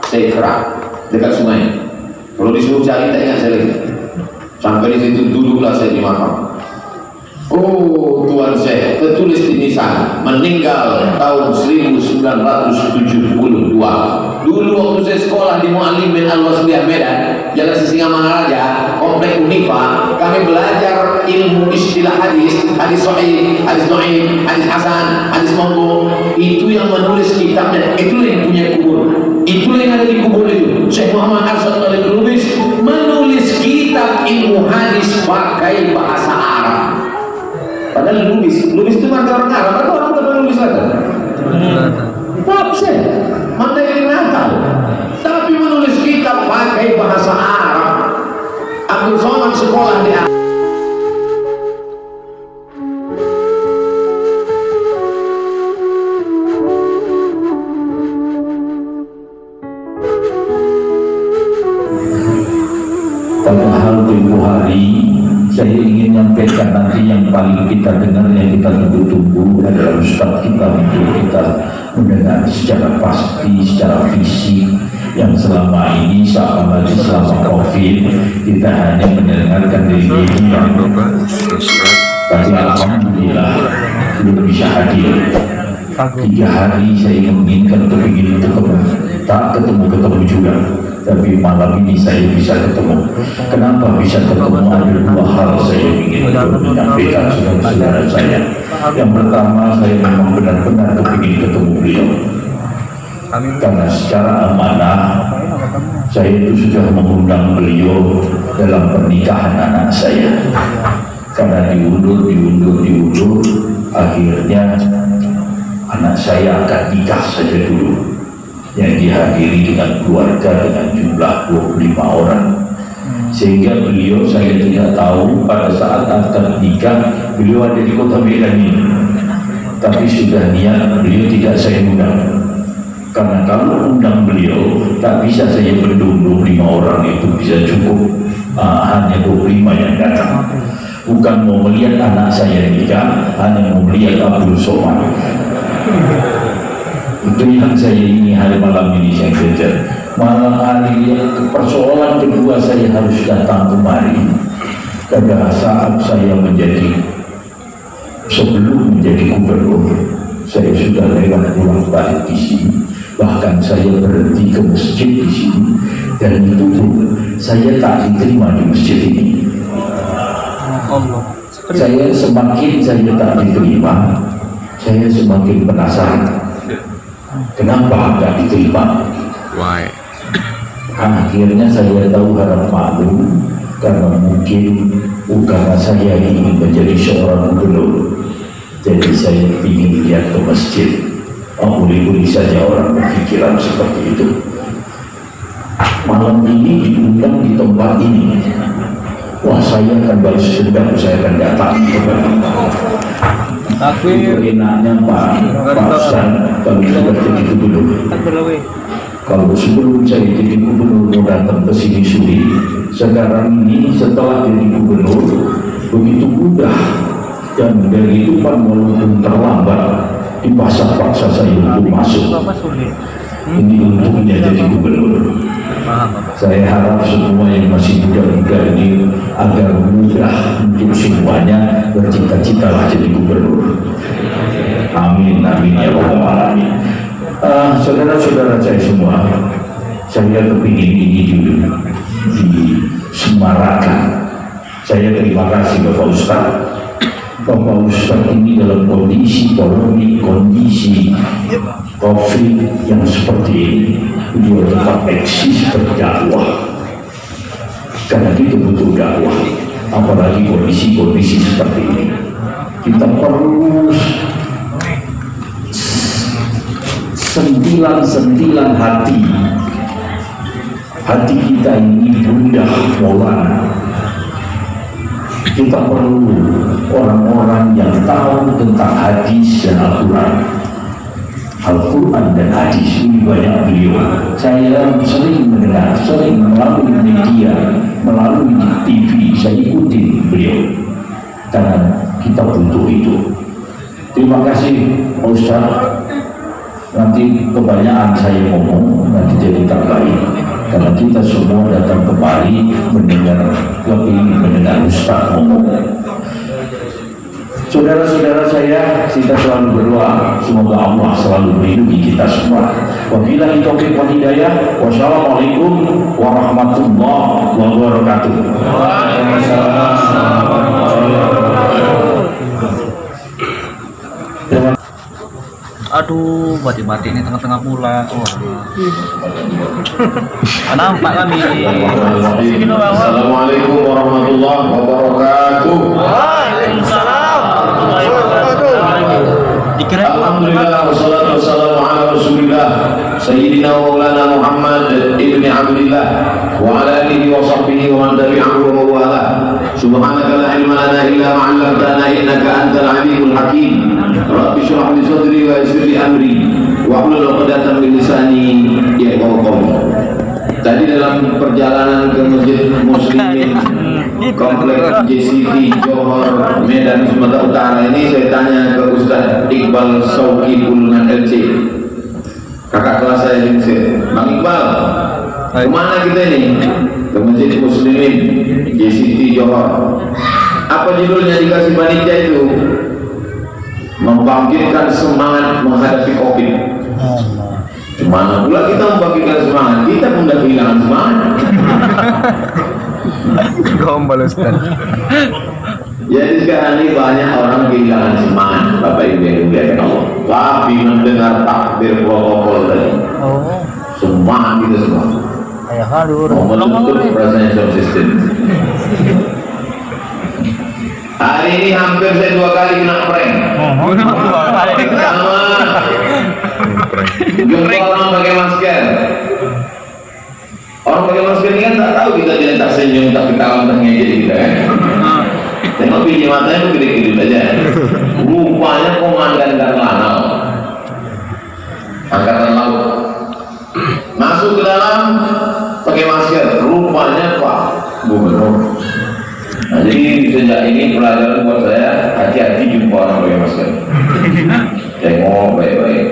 Sekra dekat sungai. Kalau disuruh cari tak ingat saya lagi. Sampai di situ duduklah saya di makam. Oh Tuhan, saya tertulis di nisan meninggal tahun 1972. Dulu waktu saya sekolah di Muallimin Al-Wasliyah Medan, Jalan Sisingamangaraja, Komplek Unifa, kami belajar ilmu istilah hadis, hadis sahih, hadis dhaif, hadis hasan, hadis maudu. Itu yang menulis kitabnya, itulah yang punya kubur. Itulah yang ada di kubur itu. Syekh Muhammad Arsyad Al-Lubis menulis kitab ilmu hadis pakai bahasa Arab. Padahal Lubis itu marga orang Arab atau orang penulis Selatan? Absen, mana yang Natal? Tapi menulis kitab pakai bahasa Arab. Abdul Somad sekolah di Arab. Padahal tempoh hari saya ingin menyampaikan nanti yang paling kita dengar, yang kita tunggu-tunggu adalah Ustaz kita untuk kita mendengar secara pasti, secara fisik, yang selama ini selama COVID kita hanya mendengarkan dari media. Tapi alhamdulillah belum bisa hadir. 3 hari saya menginginkan untuk ingin ketemu, tak ketemu juga. Tapi malam ini saya bisa ketemu. Kenapa bisa ketemu? Ada 2 hal saya ingin menyampaikan saudara-saudara saya. Yang pertama, saya memang benar-benar ingin ketemu beliau. Karena secara amanah saya itu sudah mengundang beliau dalam pernikahan anak saya. Karena diundur, akhirnya anak saya akan nikah saja dulu, yang dihadiri dengan keluarga dengan jumlah 25 orang. Sehingga beliau, saya tidak tahu pada saat akan nikah beliau ada di kota Medan ini, tapi sudah niat beliau tidak saya undang. Karena kalau undang beliau tak bisa saya bendung 25 orang itu, bisa cukup hanya 25 yang datang. Bukan mau melihat anak saya nikah, hanya mau melihat Abdul Somad. Itu yang saya ingin hari malam ini saya kejar. Malam hari persoalan kedua, saya harus datang kemari pada saat saya sebelum menjadi gubernur. Saya sudah lewat pulang balik di sini, bahkan saya berhenti ke masjid di sini, dan itu pun saya tak diterima di masjid ini. Saya semakin saya tak diterima, saya semakin penasaran. Kenapa tidak diterima? Why? Akhirnya saya tahu harap maklum, karena mungkin karena saya ingin menjadi seorang gubernur, jadi saya ingin lihat ke masjid. Boleh-boleh saja orang berpikiran seperti itu. Malam ini diundang di tempat ini. Wah, saya akan balas dendam, saya akan datang. Itu enaknya Pak Ustaz kalau sudah jadi gubernur. Kalau sebelum saya jadi gubernur mau datang ke sini sulit, sekarang ini setelah jadi gubernur begitu mudah, dan dari itu Pak walaupun terlambat dipaksa-paksa saya untuk masuk. Ini untungnya jadi gubernur. Saya harap semua yang masih muda-muda ini agar mudah untuk semuanya bercita-cita jadi gubernur. Amin, amin ya rabbal alamin. Saudara-saudara saya semua, saya kepingin ini dulu disemarakan. Saya terima kasih Bapak Ustaz. Bapak Ustaz ini dalam kondisi polemik, kondisi COVID yang seperti ini, beliau tetap eksis berdakwah. Karena kita butuh dakwah, apalagi kondisi-kondisi seperti ini. Kita perlu sentilan hati kita ini gundah Maulana. Kita perlu orang-orang yang tahu tentang hadis dan Al-Quran dan hadis. Ini banyak beliau. Saya sering mendengar, sering melalui media, melalui TV, saya ikuti beliau karena kita butuh itu. Terima kasih Ustaz. Nanti kebanyakan saya ngomong, nanti kita semua datang kemari mendengar Ustaz ngomong. Saudara-saudara saya, kita selalu berdoa semoga Allah selalu melindungi kita semua. Wabillahi taufiq wal hidayah. Wassalamualaikum warahmatullahi wabarakatuh. Aduh, mati-mati ini tengah-tengah pula. Wah. Nampak kami. Assalamualaikum warahmatullahi wabarakatuh. Waalaikumsalam warahmatullahi wabarakatuh. Dikira Alhamdulillah wassalatu wassalamu ala Rasulillah Sayyidina wa Maulana Muhammad ibni Abdillah wa ala alihi wa sahbihi wa man tabi'ahu wa mawala. Subhanaka la ilma lana illa ma 'allamtana innaka antal alimul hakim. Rabbi shrah li sadri wa yassir li amri wa hlul 'uqdatam min lisani yafqahu qawli. Tadi dalam perjalanan ke Masjid Muslimin Kompleks JCT Johor Medan Sumatera Utara ini, saya tanya ke Ustaz Iqbal Sauki Bulungan LC, kakak kelas saya ini, Bang Iqbal, kemana kita ini? Ke Masjid Muslimin JCT Johor. Apa judulnya dikasih panitia itu? Membangkitkan semangat menghadapi Covid. Mana pula kita membangkitkan semangat, kita pun dah kehilangan semangat. gombal Ustaz. Jadi sekarang ini banyak orang kehilangan semangat, Bapak Ibu yang dimuliakan Allah. Tapi mendengar takbir protokol tadi, semangat kita semua. Ayah halur. Mau menutup rasanya sound system. Hari ini hampir saya 2 kali kena prank. Pertama, jumpa orang pakai masker. Orang pakai masker ini kan tak tahu kita jadi tak senyum, tak ketawa, tak ngejek kita kan. Tengok biji matanya itu gede-gede saja. Rupanya komandan Lanal, Angkatan Laut, masuk ke dalam pakai masker. Rupanya Pak Gubernur. Nah, jadi sejak ini pelajaran buat saya, hati-hati jumpa orang pakai masker. Tengok baik-baik.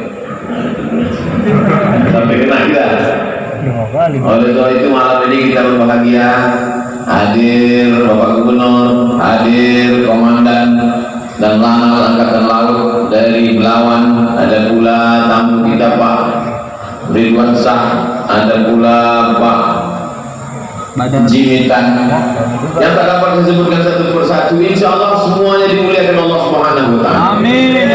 Sampai kena kita. Oleh sebab itu malam ini kita berbahagia, hadir Bapak Gubernur, hadir Komandan dan Lanal Angkatan Laut dari Belawan, ada pula tamu kita Pak Ridwan Shah, ada pula Pak Jimitan, yang tak dapat disebutkan satu persatu. Insya Allah semuanya dimuliakan Allah Subhanahu Wa Taala. Amin.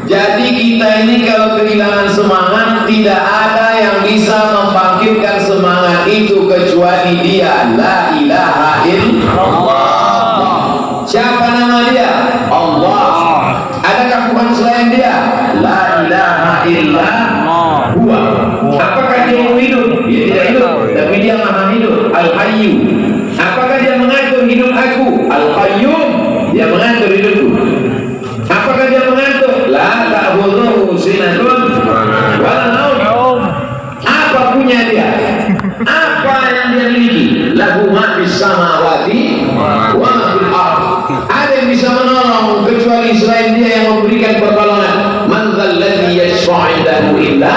Jadi kita ini kalau kehilangan semangat, tidak ada yang bisa membangkitkan semangat itu kecuali Dia, La ilaha illallah. Siapa nama Dia? Allah. Adakah Tuhan selain Dia? La ilaha illallah. Apakah Dia hidup? Dia tidak hidup, tapi Dia maha hidup. Al-Hayyu. Apakah Dia mengatur hidup aku? Al-Qayyum. Dia mengatur hidupku. Apakah Dia mengatur? La ta'khudhuhu sinatun wa la nawm. Apa punya Dia? Apa yang Dia miliki? Lahu ma fis samawati wa ma fil ardh. Ada yang bisa menolong kecuali selain Dia yang memberikan pertolongan. Man dzal ladzi yashfa'u 'indahu illa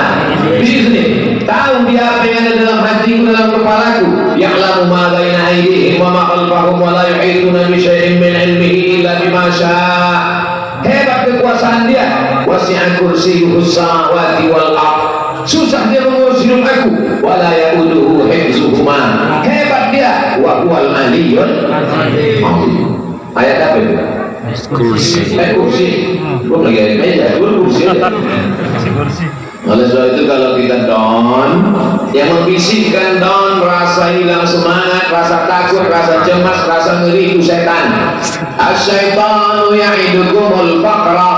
bi'idznihi. Tahu Dia apa yang ada dalam hatiku, dalam kepalaku. Ya'lamu ma baina aydihim wa ma khalfahum wa la yuhituna bi syai'in min 'ilmihi illa bima syaa'. Hebat kekuasaan Dia. Wasi'a kursiyyuhus samawati wal ardh. Susah Dia mengurus hidup aku. Wala ya'uduhu hifdzuhuma. Hebat Dia. Wa huwal aliyyul azim. Ayat apa itu? Kursi. Kursi. Kok lagi ada meja? Kursi. Oleh sebab itu kalau kita down, yang membisikkan down, rasa hilang semangat, rasa takut, rasa cemas, rasa ngeri, itu setan. Asyaitanu ya'idukumul faqra.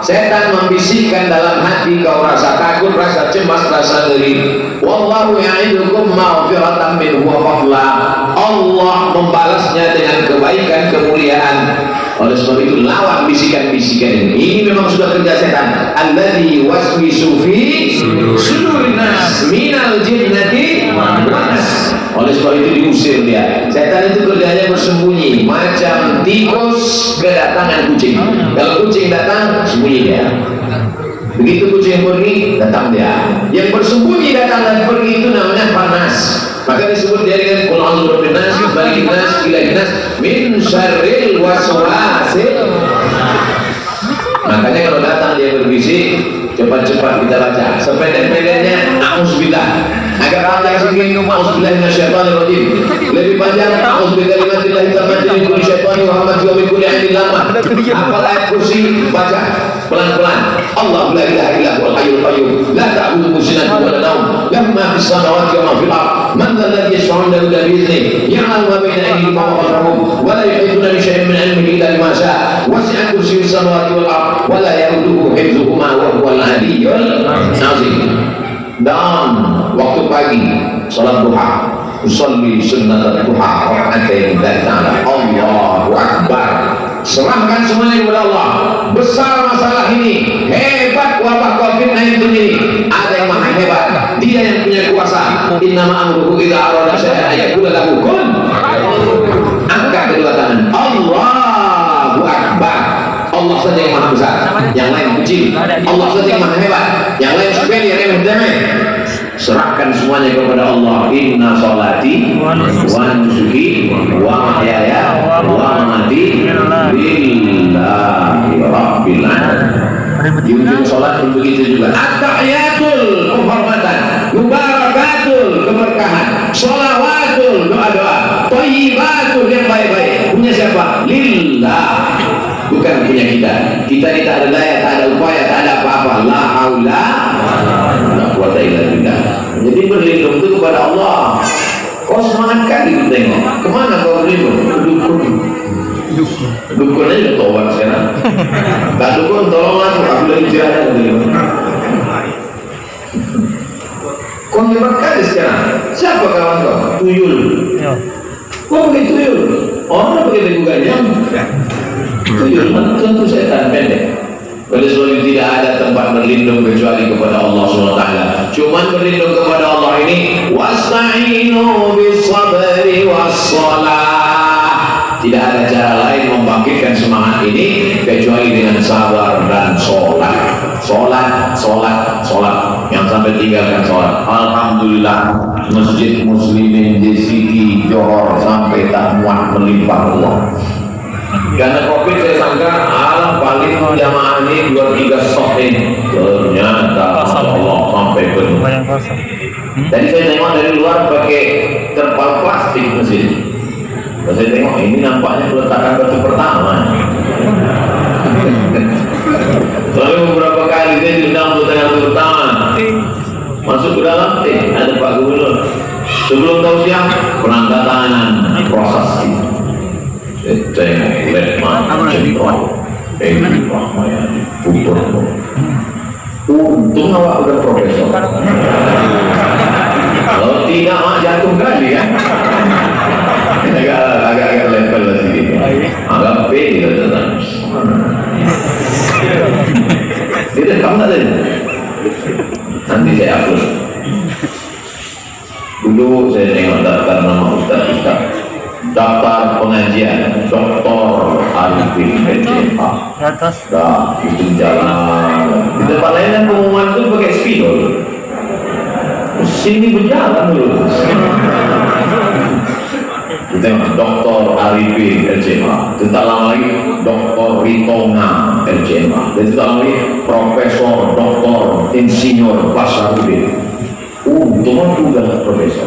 Setan membisikkan dalam hati kau rasa takut, rasa cemas, rasa ngeri. Wallahu ya'idukum maghfiratan minhu wa fadla. Allah membalasnya dengan kebaikan, kemuliaan. Oleh sebab itu lawan bisikan-bisikan ini. Ini memang sudah kerja setan. Alladzi waswisu fi sudurin nas minal jinnati wan nas. Oleh sebab itu diusir dia. Setan itu kerjanya bersembunyi, macam tikus kedatangan kucing. Kalau kucing datang, sembunyi dia. Begitu kucing pergi, datang dia. Yang bersembunyi datang dan pergi itu namanya panas. Maka disebut dia dengan qul a'udzu birabbin nas, malikin nas, ilahin nas, min syarril waswasil. Makanya kalau datang dia berbisik, cepat-cepat kita baca. Sependek-pendeknya a'udzubillah. Agak panjang sedikit, a'udzubillahi minasyaitonirrajim. Lebih panjang, a'udzubikalimatillahit tammati min kulli syaitani wa hamazati wa min kulli 'ainin lamah. Hafal ayat kursi, baca pelan-pelan. Allahu la ilaha illa huwal hayyul qayyum, la ta'khudhuhu sinatun wa la nawm, lahu ma fis samawati wa ma fil ardh. Man dhal ladzi yashfa'u 'indahu illa bi'idhnihi, ya'lamu ma bayna aydihim wa ma khalfahum, wa la yuhituna bi shay'in min 'ilmihi illa bima sha'a. Wasi'a kursiyyuhu samawati wal ardh, wa la ya'uduhu hifdhuhuma wa huwal 'aliyyul 'azim. Dan waktu pagi salat duha, usolli sunnat duha raka'atain ta'ala. Allahu akbar. Serahkan semuanya kepada Allah. Besar masalah ini, hebat wabah COVID-19 ini. Ada yang maha hebat, dia yang punya kuasa. Innama amruhu idza arada syai'an yaqulu lahu kun. Angkat kedua tangan, Allahu akbar. Allah saja yang maha besar, yang lain kecil. Allah saja yang maha hebat, yang lain sepele, remeh-temeh. Serahkan semuanya kepada Allah. Inna sholati wa nusuki wa mahyaya wa mamati lillahi rabbil alamin. Di ujung sholat pun begitu juga. At-tahiyatul kehormatan, mubarakatul keberkahan, sholawatul doa-doa, thayyibatul yang baik-baik. Punya siapa? Lillah. Bukan punya kita. Kita ini tak ada daya, tak ada upaya, tak ada apa-apa. La haula wala quwata illa billah. Jadi berlindung itu kepada Allah. Kau semangat kali tengok. Kemana kau berlindung? Ke dukun. Dukun aja tobat sekarang. Tak dukun tolong aku lagi jalan dulu. Kau hebat kali sekarang. Siapa kawan kau? Tuyul. Kau pakai tuyul. Orang pakai begu gajah. Tuyul tentu setan pendek. Oleh sebab itu tidak ada tempat berlindung kecuali kepada Allah SWT. Cuman berlindung kepada Allah ini, wasta'inu bis-sabri was-shalah. Tidak ada cara lain membangkitkan semangat ini kecuali dengan sabar dan sholat. Sholat. Yang sampai tinggalkan sholat. Alhamdulillah, Masjid Muslimin di Siti Johor sampai tak muat melimpah Allah. Karena COVID saya sangka paling jamaah ini 2-3 stok ini. Ternyata Allah sampai penuh. Tadi saya tengok dari luar pakai terpal plastik mesin. Saya tengok ini nampaknya peletakan batu pertama. Lalu beberapa kali saya diundang untuk batu pertama. Masuk ke dalam ada Pak Gubernur. Sebelum tahu siang penandatanganan prasasti. Tengok letman jenderal Edi Rahmayadi Purnomo. Untung awak udah profesor. Kalau tidak mak jatuh kali ya. Agak level lah sedikit. Agak pede datang. Dia rekam tak tadi? Nanti saya upload. Dulu saya tengok daftar nama ustaz-ustaz. Daftar pengajian Dr. Arifin LCMA. Dah, itu jalan. Di tempat lain kan pengumuman itu pakai spidol. Sini berjalan dulu. Kita Dr. Arifin LCMA. Itu tak lama lagi Dr. Ritonga LCMA. Dan itu tak lama lagi Profesor Dr. Insinyur Basarudin. Itu juga profesor.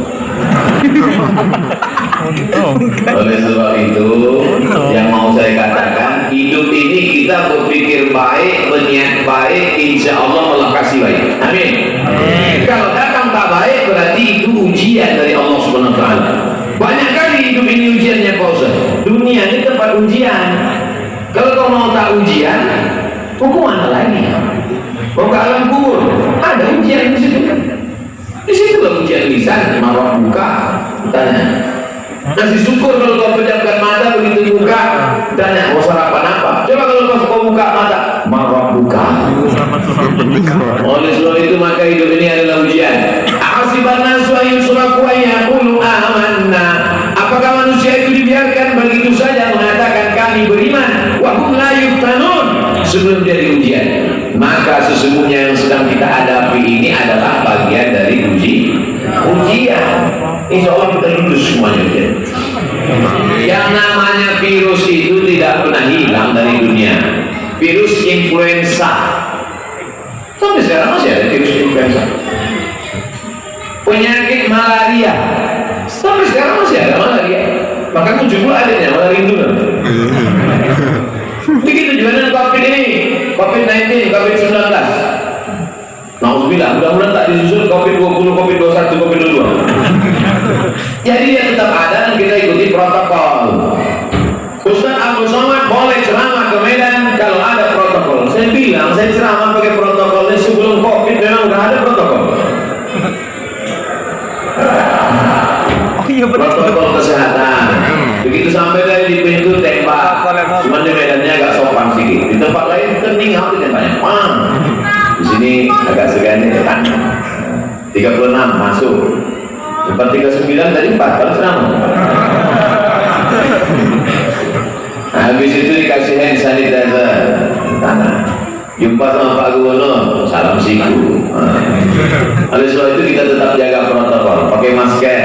Oleh sebab itu, yang mau saya katakan, hidup ini kita berpikir baik, berniat baik, insya Allah Allah kasih baik. Amin. Kalau datang tak baik, berarti itu ujian dari Allah SWT. Banyak kali hidup ini ujiannya Pak Ustaz. Dunia ini tempat ujian. Kalau kau mau tak ujian, hukuman lagi. Kau ke alam kubur, ada ujian di situ. Di situ lah ujian lisan, marah buka, tanya. Nasi syukur kalau kau pejamkan mata begitu buka, tanya mau sarapan apa? Coba kalau kau buka mata, marah buka. Oleh sebab itu maka hidup ini adalah ujian. Ahasiban nasu ayyusraku ayyaqulu amanna. Apakah manusia itu dibiarkan begitu saja mengatakan kami beriman? Wa hum la yuftanun. Sebelum jadi ujian. Maka sesungguhnya yang sedang kita hadapi ini adalah bagian dari ujian. insya Allah kita lulus semuanya. Yang namanya virus itu tidak pernah hilang dari dunia. Virus influenza sampai sekarang masih ada virus influenza. Penyakit malaria sampai sekarang masih ada malaria. Bahkan muncul adanya malaria itu. Begitu juga dengan COVID ini, COVID-19, COVID-19. Nauzubillah, mudah-mudahan tak disusul COVID-20, COVID-21, COVID-22. Jadi dia tetap ada dan kita ikuti protokol. Ustaz Abdul Somad boleh ceramah ke Medan kalau ada protokol. Saya bilang, saya ceramah pakai protokolnya sebelum COVID memang udah ada protokol. Protokol kesehatan. Begitu sampai dari di pintu tembak. Cuma di medannya agak sopan sedikit. Di tempat lain kening apa tembaknya? Di sini agak segan depan. 36 masuk. Tempat 39 tadi 4 kalau ceramah. Habis itu dikasih hand sanitizer tangan. Jumpa sama Pak Gubernur, salam siku. Oleh sebab itu kita tetap jaga protokol, pakai masker.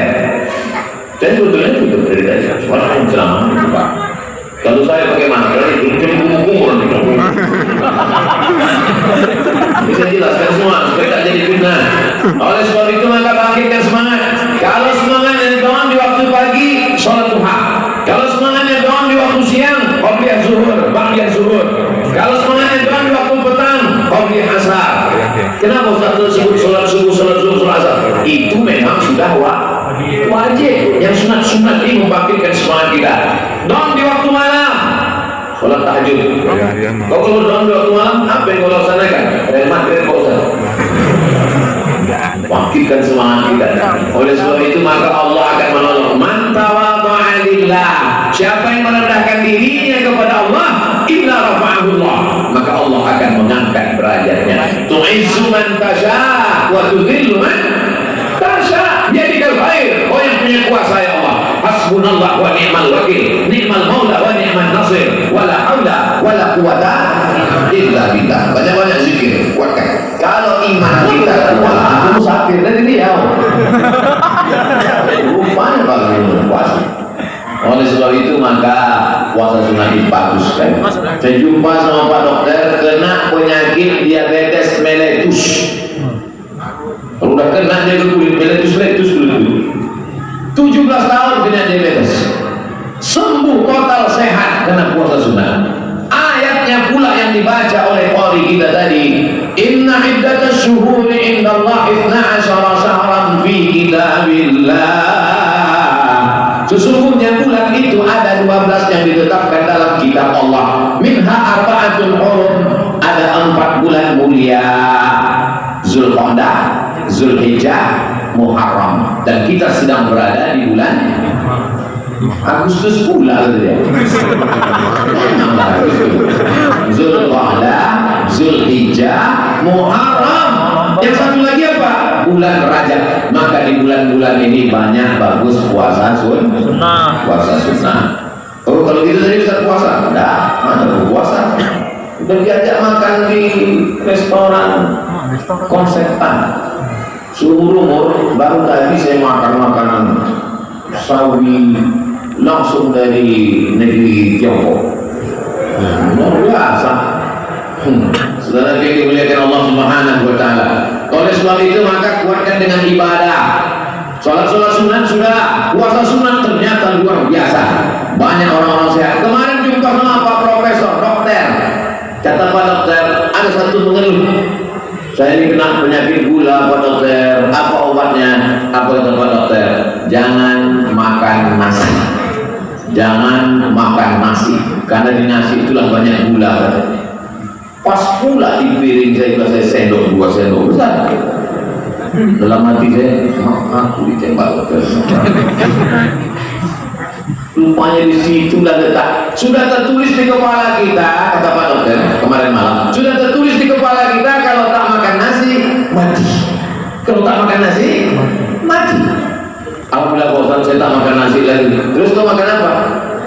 Saya sebetulnya tutup dari tadi, soalnya ceramah Pak. Kalau saya pakai masker itu jadi kumur-kumur. Bisa jelaskan semua supaya tak jadi fitnah. Oleh sebab itu maka bangkitkan semangat. Kalau semangatnya doang di waktu pagi, sholat duha. Kalau semangatnya doang di waktu siang, qobliyah zuhur, ba'diyah zuhur. Kalau semangatnya doang di waktu petang, qobliyah asar. Kenapa Ustaz sebut sholat subuh, sholat zuhur, sholat asar? Itu memang sudah wajib. Yang sunat-sunat ini membangkitkan semangat kita. Doang di waktu malam, sholat tahajud. Kau kalau doang di waktu malam, apa yang kau laksanakan? Dari maghrib kau Ustaz. Bangkitkan semangat kita. Oleh sebab itu maka Allah akan menolong. Man tawadha'a lillah. Siapa yang merendahkan dirinya kepada Allah, illa rafa'ahu Allah. Maka Allah akan mengangkat derajatnya. Tu'izzu man tasha' wa tudhillu man tasha'. Biyadikal khair. Kau yang punya kuasa ya Allah. Hasbunallah wa ni'mal wakil. Ni'mal maula wa ni'man nasir. Wala haula wala quwata illa billah. Banyak-banyak zikir. Kuatkan. Kalau iman kita kuat, aku musafir dari dia. Rupanya kalau puasa. Oleh sebab itu maka puasa sunnah itu bagus kan. Saya jumpa sama Pak Dokter kena penyakit diabetes mellitus. Kalau udah kena dia ke kulit mellitus kulit. 17 tahun kena diabetes. Sembuh total sehat kena puasa sunnah. Ayatnya pula yang dibaca oleh qari kita tadi, inna iddatash syuhuri indallahi 12 syahran fi kitabillah. Sesungguhnya bulan itu ada 12 yang ditetapkan dalam kitab Allah. Minha arba'atul hurum, ada 4 bulan mulia. Zulqa'dah, Zulhijjah, Muharram. Dan kita sedang berada di bulan Agustus pula dia. Zulqa'dah, Zulhijjah, Muharram. Yang satu lagi apa? Bulan Rajab. Maka di bulan-bulan ini banyak bagus puasa sunnah. Puasa sunnah. Oh kalau gitu tadi bisa puasa? Enggak, mana puasa? Udah diajak makan di restoran konseptan. Seumur umur baru tadi saya makan makanan sawi langsung dari negeri Tiongkok. Luar biasa. Saudara yang dimuliakan Allah Subhanahu wa taala. Oleh sebab itu maka kuatkan dengan ibadah. Salat sunat sudah, puasa sunat ternyata luar biasa. Banyak orang-orang sehat. Kemarin jumpa sama Pak Profesor, dokter. Kata Pak Dokter, ada satu mengeluh. Saya ini kena penyakit gula Pak Dokter. Apa obatnya? Apa kata Pak Dokter? Jangan makan nasi. Jangan makan nasi. Karena di nasi itulah banyak gula. Pas pula di piring saya sendok 2 sendok besar. Dalam hati saya, aku ditembak. Rupanya di situ lah letak. Sudah tertulis di kepala kita, kata Pak Dokter kemarin malam. Sudah tertulis di kepala kita kalau tak makan nasi mati. Kalau tak makan nasi mati. Alhamdulillah bosan saya tak makan nasi lagi. Terus kau makan apa?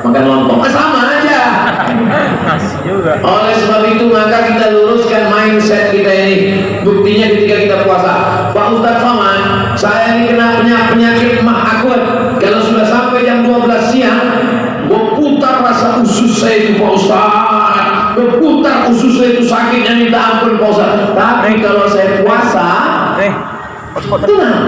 Makan lontong. Sama aja. Oleh sebab itu maka kita luruskan mindset kita ini. Buktinya ketika kita puasa, Pak Ustadz Somad, saya ini kena penyakit mah aku saya itu sakitnya minta ampun Pak Ustaz. Tapi kalau saya puasa, tenang.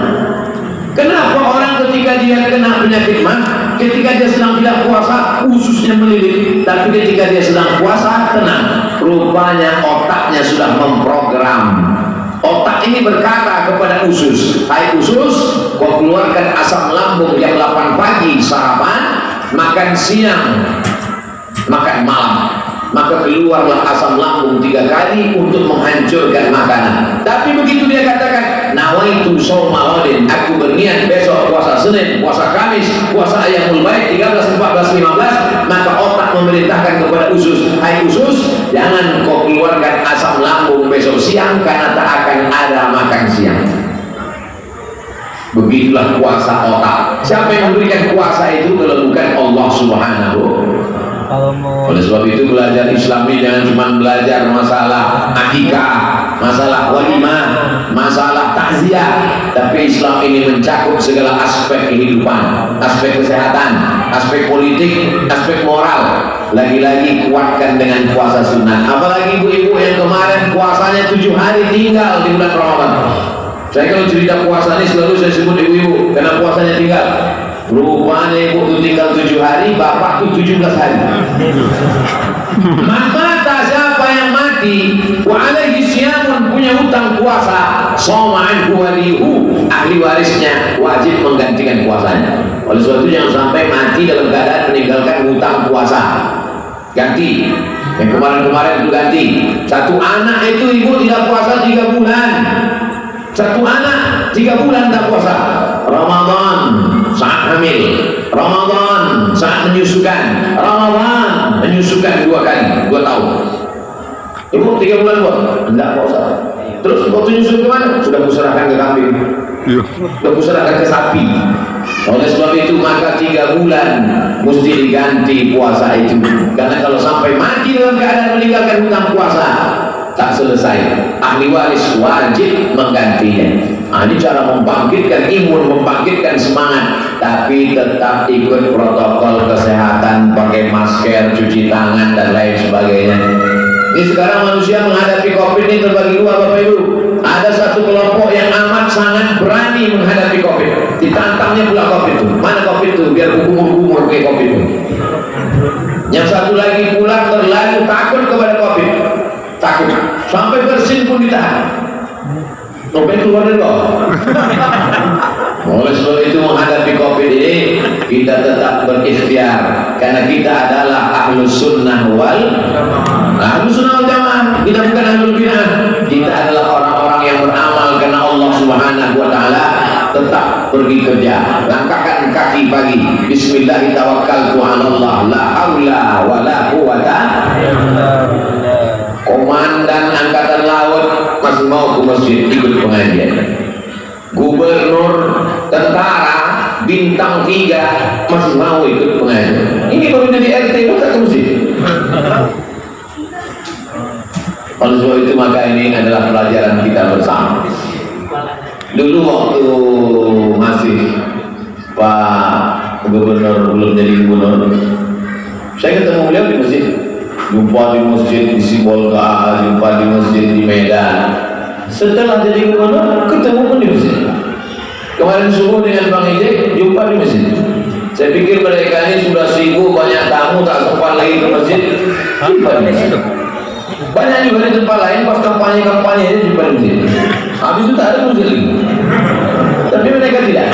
Kenapa orang ketika dia kena penyakit mah, ketika dia sedang tidak puasa, ususnya melilit, tapi ketika dia sedang puasa, tenang. Rupanya otaknya sudah memprogram. Otak ini berkata kepada usus, hai usus, kau keluarkan asam lambung jam 8 pagi sarapan, makan siang, makan malam. Maka keluarlah asam lambung 3 kali untuk menghancurkan makanan. Tapi begitu dia katakan, nawaitu shauma ghadin, aku berniat besok puasa Senin, puasa Kamis, puasa Ayyamul Bait 13, 14, 15, maka otak memerintahkan kepada usus, hai usus, jangan kau keluarkan asam lambung besok siang karena tak akan ada makan siang. Begitulah kuasa otak. Siapa yang memberikan kuasa itu kalau bukan Allah Subhanahu. Oleh sebab itu belajar Islam ini jangan cuma belajar masalah akikah, masalah walimah, masalah takziah, tapi Islam ini mencakup segala aspek kehidupan, aspek kesehatan, aspek politik, aspek moral. Lagi-lagi kuatkan dengan puasa sunnah. Apalagi ibu-ibu yang kemarin puasanya 7 hari tinggal di bulan Ramadan. Saya kalau cerita puasa ini selalu saya sebut ibu-ibu karena puasanya tinggal. Rupanya ibu itu tinggal 7 hari, bapak itu 17 hari. Mata siapa yang mati, wa alaihi syamun, punya hutang puasa, soma'an walihu, ahli warisnya wajib menggantikan puasanya. Oleh sebab itu jangan sampai mati dalam keadaan meninggalkan hutang puasa. Ganti. Yang kemarin-kemarin itu ganti. Satu anak itu ibu tidak puasa 3 bulan. Satu anak 3 bulan tak puasa. Ramadan saat hamil, Ramadan saat menyusukan, Ramadan menyusukan 2 kali, 2 tahun. Ibu 3 bulan buat? Enggak puasa. Terus waktu nyusun kemana? Sudah kuserahkan ke kambing, sudah kuserahkan ke sapi. Oleh sebab itu maka 3 bulan mesti diganti puasa itu. Karena kalau sampai mati dalam keadaan meninggalkan hutang puasa, tak selesai, ahli waris wajib menggantinya. Ini cara membangkitkan imun, membangkitkan semangat, tapi tetap ikut protokol kesehatan, pakai masker, cuci tangan dan lain sebagainya. Ini sekarang manusia menghadapi COVID ini terbagi 2 Bapak Ibu. Ada satu kelompok yang amat sangat berani menghadapi COVID. Ditantangnya pula COVID itu. Mana COVID itu? Biar kumur-kumur kayak COVID itu. Yang satu lagi pula terlalu takut kepada COVID. Takut sampai bersin pun ditahan. Sampai keluar dari bawah. Oleh sebab itu menghadapi COVID ini kita tetap berikhtiar karena kita adalah ahlus sunnah wal jamaah. Kita bukan ahlul bid'ah. Kita adalah orang-orang yang beramal karena Allah Subhanahu wa taala. Tetap pergi kerja, langkahkan kaki pagi, bismillah tawakkaltu 'alallah, la haula wala quwata. Komandan angkatan laut masih mau ke masjid ikut pengajian. Gubernur tentara bintang 3 masih mau ikut pengajian. Ini baru jadi RT bukan ke masjid. Oleh sebab itu maka ini adalah pelajaran kita bersama. Dulu waktu masih Pak Gubernur belum jadi gubernur, saya ketemu beliau di masjid. Jumpa di masjid di Sibolga, jumpa di masjid di Medan. Setelah jadi gubernur, ketemu pun di masjid. Kemarin subuh dengan Bang Ijek, jumpa di masjid. Saya pikir mereka ini sudah sibuk, banyak tamu, tak sempat lagi ke masjid. Jumpa di masjid. Banyak juga di tempat lain, pas kampanye ini jumpa di masjid. Habis itu tak ada masjid lagi. Tapi mereka tidak.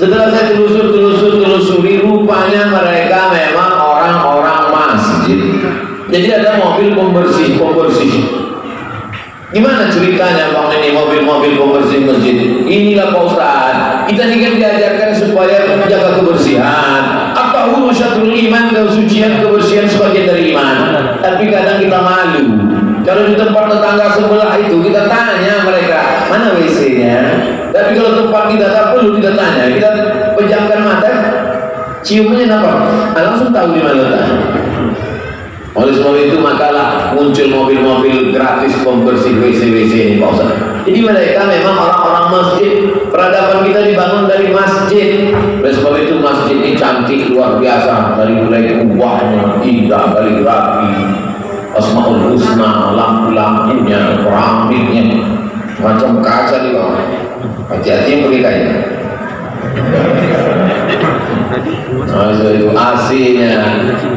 Setelah saya telusuri, rupanya mereka memang orang-orang masjid. Jadi ada mobil pembersih. Gimana ceritanya Bang ini mobil-mobil pembersih masjid? Inilah Pak Ustaz, kita ini kan diajarkan supaya menjaga kebersihan. Apa urusatul iman, kesucian, kebersihan sebagian dari iman. Tapi kadang kita malu. Kalau di tempat tetangga sebelah itu kita tanya mereka, mana WC-nya? Tapi kalau tempat kita tak perlu kita tanya, kita pejamkan mata, ciumnya apa? Langsung tahu di mana letaknya. Oleh sebab itu makalah muncul mobil-mobil gratis pembersih WC ini Pak Ustaz. Jadi mereka memang orang-orang masjid. Peradaban kita dibangun dari masjid. Oleh sebab itu masjid ini cantik luar biasa. Dari mulai kubahnya indah, kaligrafi, Asmaul Husna, lampu-lampunya, keramiknya, macam kaca di bawah. Hati-hati yang pakai kain. Masa itu AC-nya,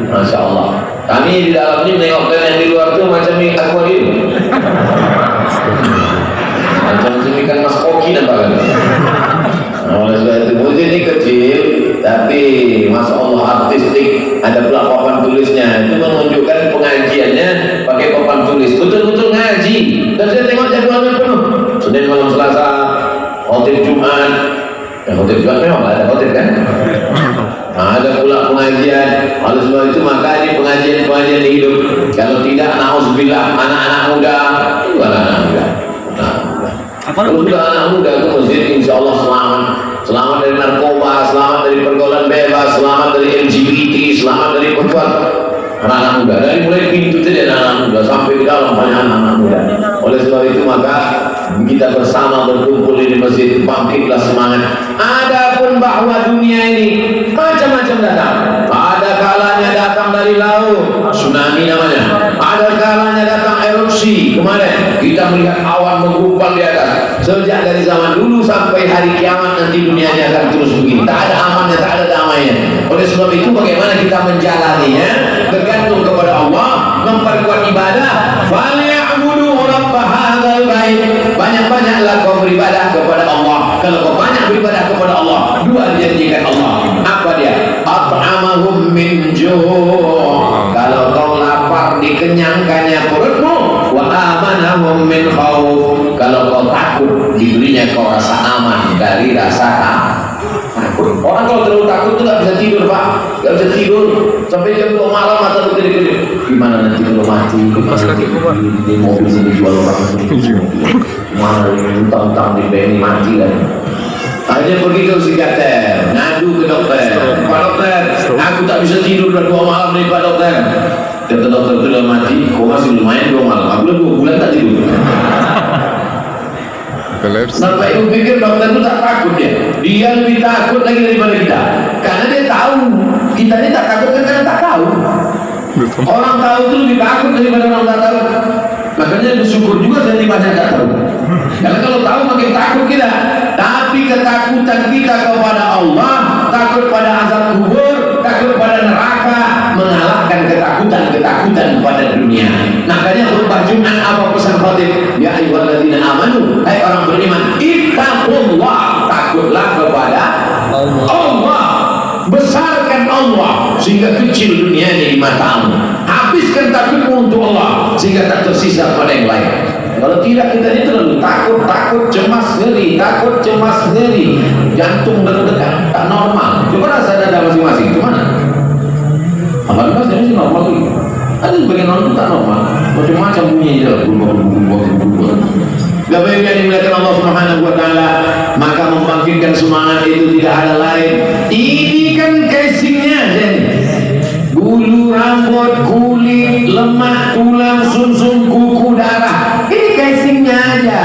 Masya Allah. Kami di dalam ini menengok dan yang di luar itu macam akuarium. Macam ikan mas koki nampaknya. Oleh sebab itu musik ini kecil, tapi Masya Allah artistik. Ada pula papan tulisnya. Itu menunjukkan pengajiannya pakai papan tulis. Betul-betul ngaji. Dan saya tengok jadwalnya penuh. Senin malam Selasa, khotib Jumat. Khotib Jumat memang ada khotib kan? Ada pula pengajian. Oleh sebab itu maka ini pengajian hidup. Kalau tidak, na'udzubillah, anak-anak muda, itu anak-anak muda. Kalau sudah anak muda ke masjid, insya Allah selamat dari narkoba, selamat dari pergaulan bebas, selamat dari LGBT, selamat dari perbuatan anak-anak muda. Dari mulai pintu tadi anak-anak muda sampai ke dalam banyak anak-anak muda. Oleh sebab itu maka kita bersama berkumpul di masjid, bangkitlah semangat. Adapun bahwa dunia ini macam-macam datang. Ada kalanya datang dari laut, tsunami namanya. Ada kalanya datang erupsi. Kemarin kita melihat awan menggumpal di atas. Sejak dari zaman dulu sampai hari kiamat nanti dunianya akan terus begini. Tak ada amannya, tak ada damainya. Oleh sebab itu bagaimana kita menjalaninya bergantung kepada Allah, memperkuat ibadah. Falyabudu rabb hadzal bait. Banyak-banyaklah kau beribadah kepada Allah. Kalau kau banyak beribadah kepada Allah, dua dijanjikan Allah. Apa dia? At'amahum min ju'. Kalau kau lapar dikenyangkannya perutmu, wa amanahum min khauf. Kalau kau takut diberinya kau rasa aman dari rasa takut. Orang kalau terlalu takut itu nggak bisa tidur Pak, nggak bisa tidur sampai jam 2 malam mata berkedip-kedip. Gimana nanti kalau mati? Di mobil ini jual orang ini. Mana utang-utang di BNI mati kan? Akhirnya pergi ke psikiater, ngadu ke dokter. Pak dokter, aku tak bisa tidur udah 2 malam nih Pak dokter. Kata dokter itu udah mati, kok masih lumayan 2 malam. Aku udah 2 bulan tak tidur. Sampai ibu pikir dokter itu tak takut dia lebih takut lagi daripada kita. Karena dia tahu, kita ini tak takut kan karena tak tahu. Orang tahu itu lebih takut daripada orang tak tahu. Makanya bersyukur juga saya banyak tak tahu. Karena kalau tahu makin takut kita. Tapi ketakutan kita kepada Allah, takut pada azab kubur, takut pada neraka, mengalahkan ketakutan pada dunia. Makanya khutbah Jumat apa pesan khatib? Ya ayyuhalladzina amanu, hai orang beriman, ittaqullah, takutlah kepada Allah. Besarkan Allah sehingga kecil dunia di matamu. Habiskan takutmu untuk Allah sehingga tak tersisa pada yang lain. Kalau tidak kita ini terlalu takut cemas ngeri, jantung deg-degan, tak normal. Coba rasa dada masing-masing, gimana? Amal mas ini normal tuh. Ada sebagian orang itu tak normal, macam-macam bunyi dia, berubah. Bapak-Ibu yang dimuliakan Allah Subhanahu wa taala, maka membangkitkan semangat itu tidak ada lain. Ini kan casingnya jadi bulu, rambut, kulit, lemak, tulang, sumsum, kuku, darah. Ini casingnya aja.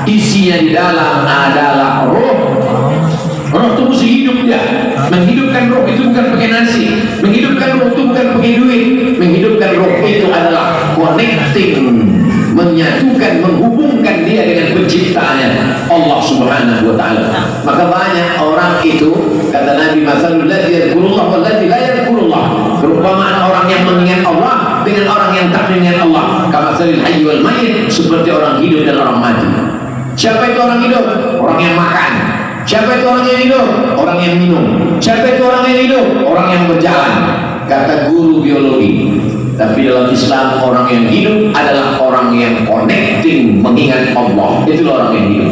Isinya di dalam adalah roh. Roh itu mesti hidup dia. Menghidupkan roh itu bukan pakai nasi. Menghidupkan roh itu bukan pakai duit. Menghidupkan roh itu adalah connecting, menyatukan, menghubungkan dia dengan penciptanya Allah Subhanahu wa taala. Maka banyak orang itu, kata Nabi, masalul ladzi yadhkurullah wal ladzi la yadhkurullah. Perumpamaan orang yang mengingat Allah dengan orang yang tak mengingat Allah. Kamasalil hayy wal mayyit, seperti orang hidup dan orang mati. Siapa itu orang hidup? Orang yang makan. Siapa itu orang yang hidup? Orang yang minum. Siapa itu orang yang hidup? Orang yang berjalan. Kata guru biologi. Tapi dalam Islam orang yang hidup adalah orang yang connecting, mengingat Allah. Itulah orang yang hidup.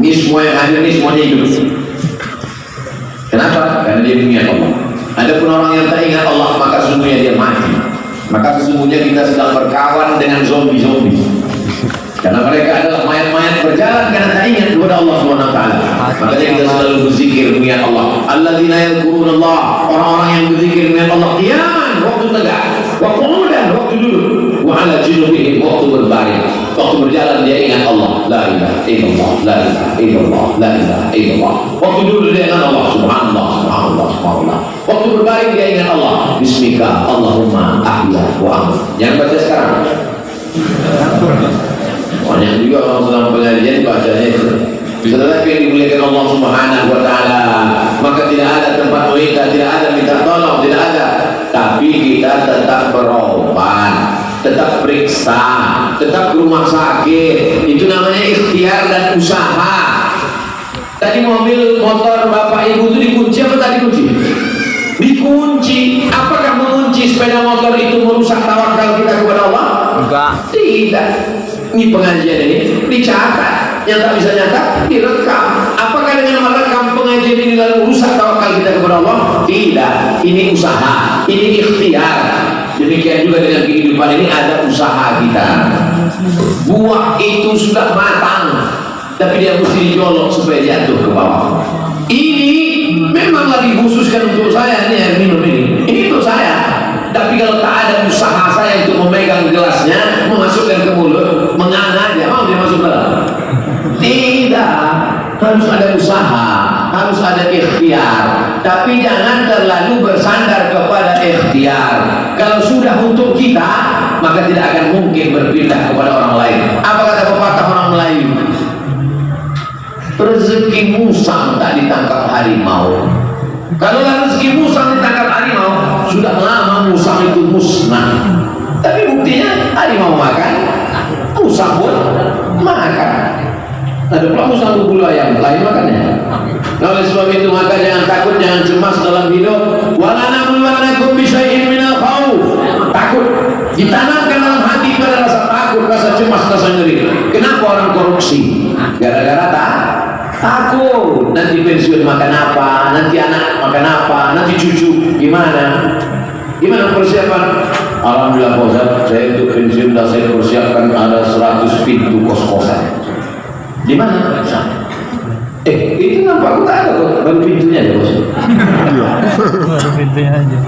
Ini semua yang ada ini semuanya hidup. Kenapa? Karena dia mengingat Allah. Adapun orang yang tak ingat Allah, maka sesungguhnya dia mati. Maka sesungguhnya kita sedang berkawan dengan zombie-zombie. Karena mereka adalah mayat-mayat berjalan karena tak ingat kepada Allah Subhanahu wa taala. Makanya kita selalu berzikir mengingat Allah. Alladzina yadhkurunallah, orang-orang yang berzikir mengingat Allah qiyaman, waktu tegak, wa qu'udan, waktu duduk, wa ala junubihim, waktu berbaring, waktu berjalan dia ingat Allah, la ilaha illallah, la ilaha illallah, la ilaha illallah. Waktu duduk dia ingat Allah, subhanallah, subhanallah, subhanallah. Waktu berbaring dia ingat Allah, bismika Allahumma ahya wa amut. Jangan baca sekarang. Banyak juga orang sedang pengajian bacanya itu. Tetapi yang dimuliakan Allah Subhanahu wa taala, maka tidak ada tempat minta, tidak ada minta tolong, tidak ada. Tapi kita tetap berobat, tetap periksa, tetap ke rumah sakit. Itu namanya ikhtiar dan usaha. Tadi mobil motor bapak ibu itu dikunci apa tadi kunci? Dikunci. Apakah mengunci sepeda motor itu merusak tawakal kita kepada Allah? Enggak. Tidak. Ini pengajian ini dicatat, yang tak bisa nyatat direkam. Apakah dengan merekam pengajian ini lalu rusak tawakal kita kepada Allah? Tidak. Ini usaha, ini ikhtiar. Demikian juga dengan kehidupan ini ada usaha kita. Buah itu sudah matang, tapi dia mesti dijolok supaya jatuh ke bawah. Ini memang lagi khususkan untuk saya, ini air minum ini. Ini untuk saya. Tapi kalau tak ada usaha saya untuk memegang gelasnya, memasukkan ke mulut, menganga dia, mau dia masuk dalam? Tidak. Harus ada usaha, harus ada ikhtiar. Tapi jangan terlalu bersandar kepada ikhtiar. Kalau sudah untuk kita, maka tidak akan mungkin berpindah kepada orang lain. Apa kata pepatah orang Melayu? Rezeki musang tak ditangkap harimau. Kalau rezeki musang ditangkap harimau, sudah lama musang itu musnah. Tapi buktinya harimau makan, musang pun makan. Ada pula musang berbulu ayam, lain makannya. Nah, oleh sebab itu maka jangan takut, jangan cemas dalam hidup. Wala nabluwannakum bisyai'in minal khauf. Takut ditanamkan dalam hati pada rasa takut, rasa cemas, rasa ngeri. Kenapa orang korupsi? Gara-gara takut nanti pensiun makan apa, nanti anak makan apa, nanti cucu gimana persiapan. Alhamdulillah Pak Ustaz, saya untuk pensiun dah saya persiapkan ada 100 pintu kos-kosan. Di mana? Itu nampak tak ada kok, baru pintunya aja Bos. Baru pintunya aja.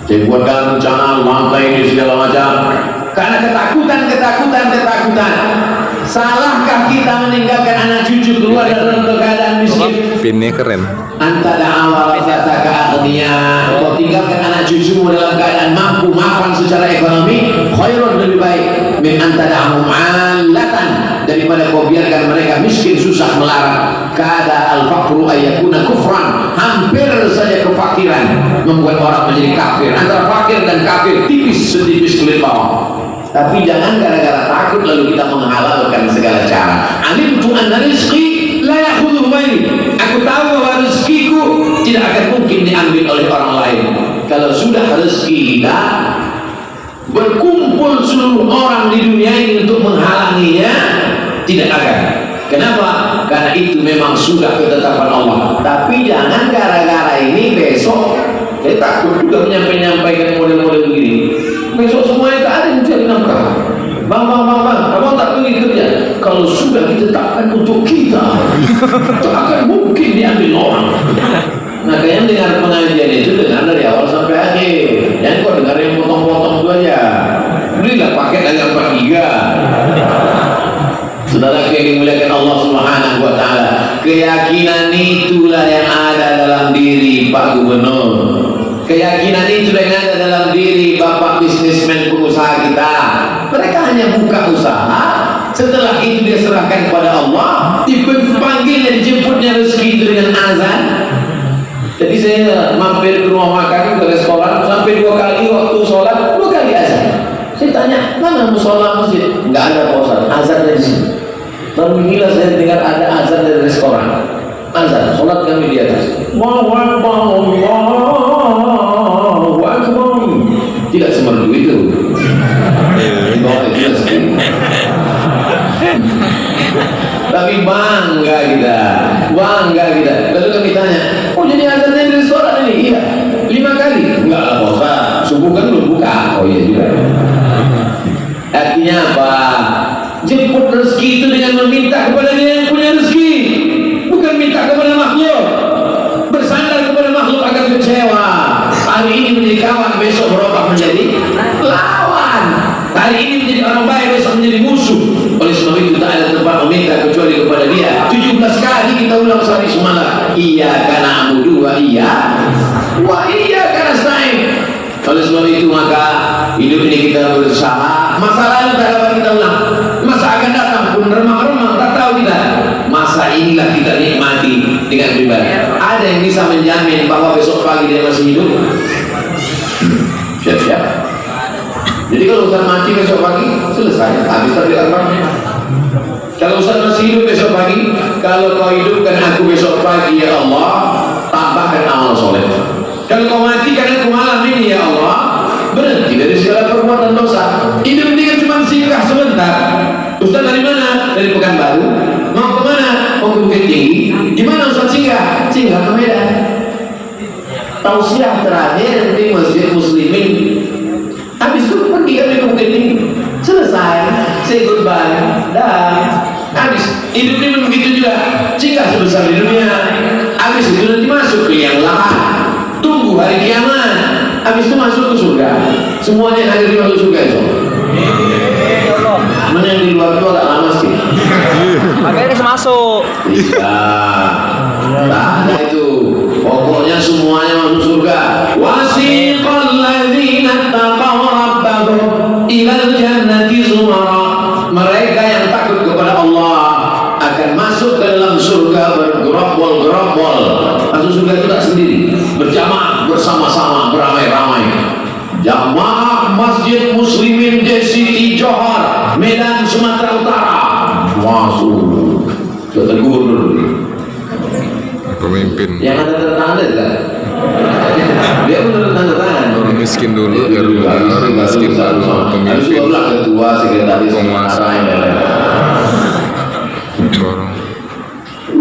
Saya buatkan rencana lantai ini segala macam. Karena ketakutan. Salahkah kita meninggalkan anak cucu keluar dalam keadaan miskin? Pinnya keren. Anta da'awal zataka aghniya. Kau tinggalkan anak cucumu dalam keadaan mampu mapan secara ekonomi, khairun, lebih baik min anta da'ahum 'allatan, daripada kau biarkan mereka miskin susah melarat. Kada al-faqru ayyakuna kufran. Hampir saja kefakiran membuat orang menjadi kafir. Antara fakir dan kafir tipis setipis kulit bawang. Tapi jangan gara-gara takut lalu kita menghalalkan segala cara. Alimtu anna rizqi la yakhudhu ghairi. Aku tahu bahwa rezekiku tidak akan mungkin diambil oleh orang lain. Kalau sudah rezeki kita berkumpul seluruh orang di dunia ini untuk menghalanginya, tidak akan. Kenapa? Karena itu memang sudah ketetapan Allah. Tapi jangan gara-gara ini besok. Saya takut juga menyampaikan model-model begini. Besok semuanya tak ada yang mencari nafkah. Bang, abang tak pergi kerja. Kalau sudah ditetapkan untuk kita, tak akan mungkin diambil orang. Nah, kalian dengar pengajian itu dengar dari awal sampai akhir. Jangan kau dengar yang potong-potong itu aja. Belilah paket agak 4 giga. Saudara yang dimuliakan Allah Subhanahu wa taala, keyakinan itulah yang ada dalam diri Pak Gubernur. Keyakinan itulah yang ada dalam diri Bapak bisnismen pengusaha kita. Mereka hanya buka usaha, setelah itu dia serahkan kepada Allah, dipanggilnya, dijemputnya rezeki itu dengan azan. Jadi saya mampir ke rumah makan, ke restoran, sampai 2 kali waktu sholat, 2 kali azan. Saya tanya, mana musola masjid? Enggak ada Pak Ustaz, azan dari sini. Lalu gila saya dengar ada azan dari restoran. Azan, sholat kami di atas. Allahu Akbar, Allahu Akbar. Tidak semerdu itu. Tapi bangga kita. Lalu kami tanya, oh jadi azan dari restoran ini? Iya. 5 kali? Enggak lah Pak Ustaz, subuh kan belum buka. Oh iya juga. Artinya apa? Jemput rezeki itu dengan meminta kepada dia yang punya rezeki, bukan minta kepada makhluk. Bersandar kepada makhluk akan kecewa. Hari ini menjadi kawan, besok berubah menjadi lawan. Hari ini kecuali kepada Dia. 17 kali kita ulang sehari semalam. Iyyaka na'budu wa iyyaka nasta'in. Oleh sebab itu maka hidup ini kita berusaha. Masa lalu tak dapat kita ulang, masa akan datang pun remang-remang tak tahu kita. Masa inilah kita nikmati dengan beribadah. Ada yang bisa menjamin bahwa besok pagi dia masih hidup? Siap-siap. Jadi kalau Ustaz mati besok pagi, selesai, habis takbir akbar. Kalau Ustaz masih hidup besok pagi, kalau kau hidupkan aku besok pagi ya Allah, tambahkan amal soleh. Kalau kau matikan aku malam ini ya Allah, berhenti dari segala perbuatan dosa. Hidup ini kan cuma singgah sebentar. Ustaz dari mana? Dari Pekanbaru. Mau ke mana? Mau ke Bukit Tinggi. Di mana Ustaz singgah? Singgah ke Medan. Tausiah terakhir di Masjid Muslimin. Habis itu pergi kami ke Bukit Tinggi. Selesai, say goodbye, dah. Habis, hidup ini begitu juga. Jika sebesar di dunia, habis itu nanti masuk ke yang lain. Tunggu hari kiamat. Habis itu masuk ke surga. Semuanya hadir masuk surga itu. Mana yang di luar itu agak lama sih. Makanya bisa masuk. Iya. Tak ada itu. Pokoknya semuanya masuk surga. Wasiqal ladzina taqaw rabbahum ilal jannati zumara. Mereka yang takut kepada Allah akan masuk ke dalam surga bergerombol-gerombol. Masuk surga itu tak sendiri, berjamaah, bersama-sama, beramai-ramai. Jamaah Masjid Muslimin City Johor, Medan, Sumatera Utara. Masuk. Ketegur pemimpin yang ada tanda tangan kan? Dia pun ada tanda tangan. orang miskin dulu ya orang miskin dulu Habis itu pemimpin barulah ketua, sekretaris, penguasa orang.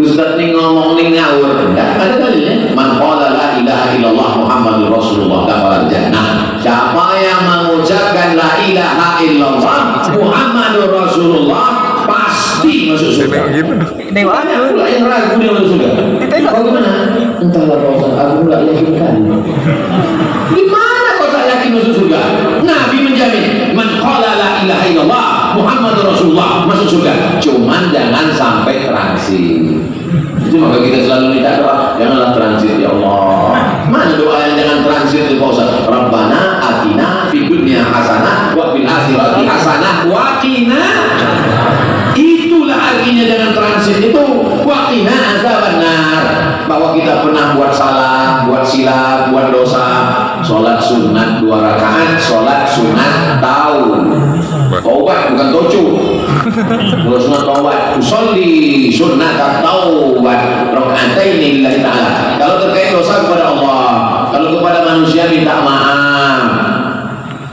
Ustaz ni ngomong ni ngawur. Tak ada kali ya. Man qala la ilaha illallah Muhammadur Rasulullah dakhala jannah. Siapa yang mengucapkan la ilaha illallah Muhammadur Rasulullah pasti masuk surga. Nengok Banyak aku. pula yang ragu dia masuk surga. Bagaimana? Entahlah Pak Ustaz, aku pula yakinkan. Gimana kau tak yakin masuk surga? Nabi menjamin, man qala la ilaha illallah Muhammadur Rasulullah masuk surga. Cuman jangan sampai transit. Itu maka kita selalu minta doa, janganlah transit ya Allah. Mana doa yang jangan transit itu Pak Ustaz? Rabbana atina fid dunya hasanah wa fil akhirati hasanah wa qina. Itulah artinya jangan transit itu. Wa qina azabannar. Bahwa kita pernah buat salah, buat silap, buat dosa. Sholat sunat 2 rakaat, sholat sunat taubat bukan tocu. Kalau sunat taubat, usolli sunat taubat rakaatain lillahi ta'ala. Kalau terkait dosa kepada Allah, kalau kepada manusia minta maaf.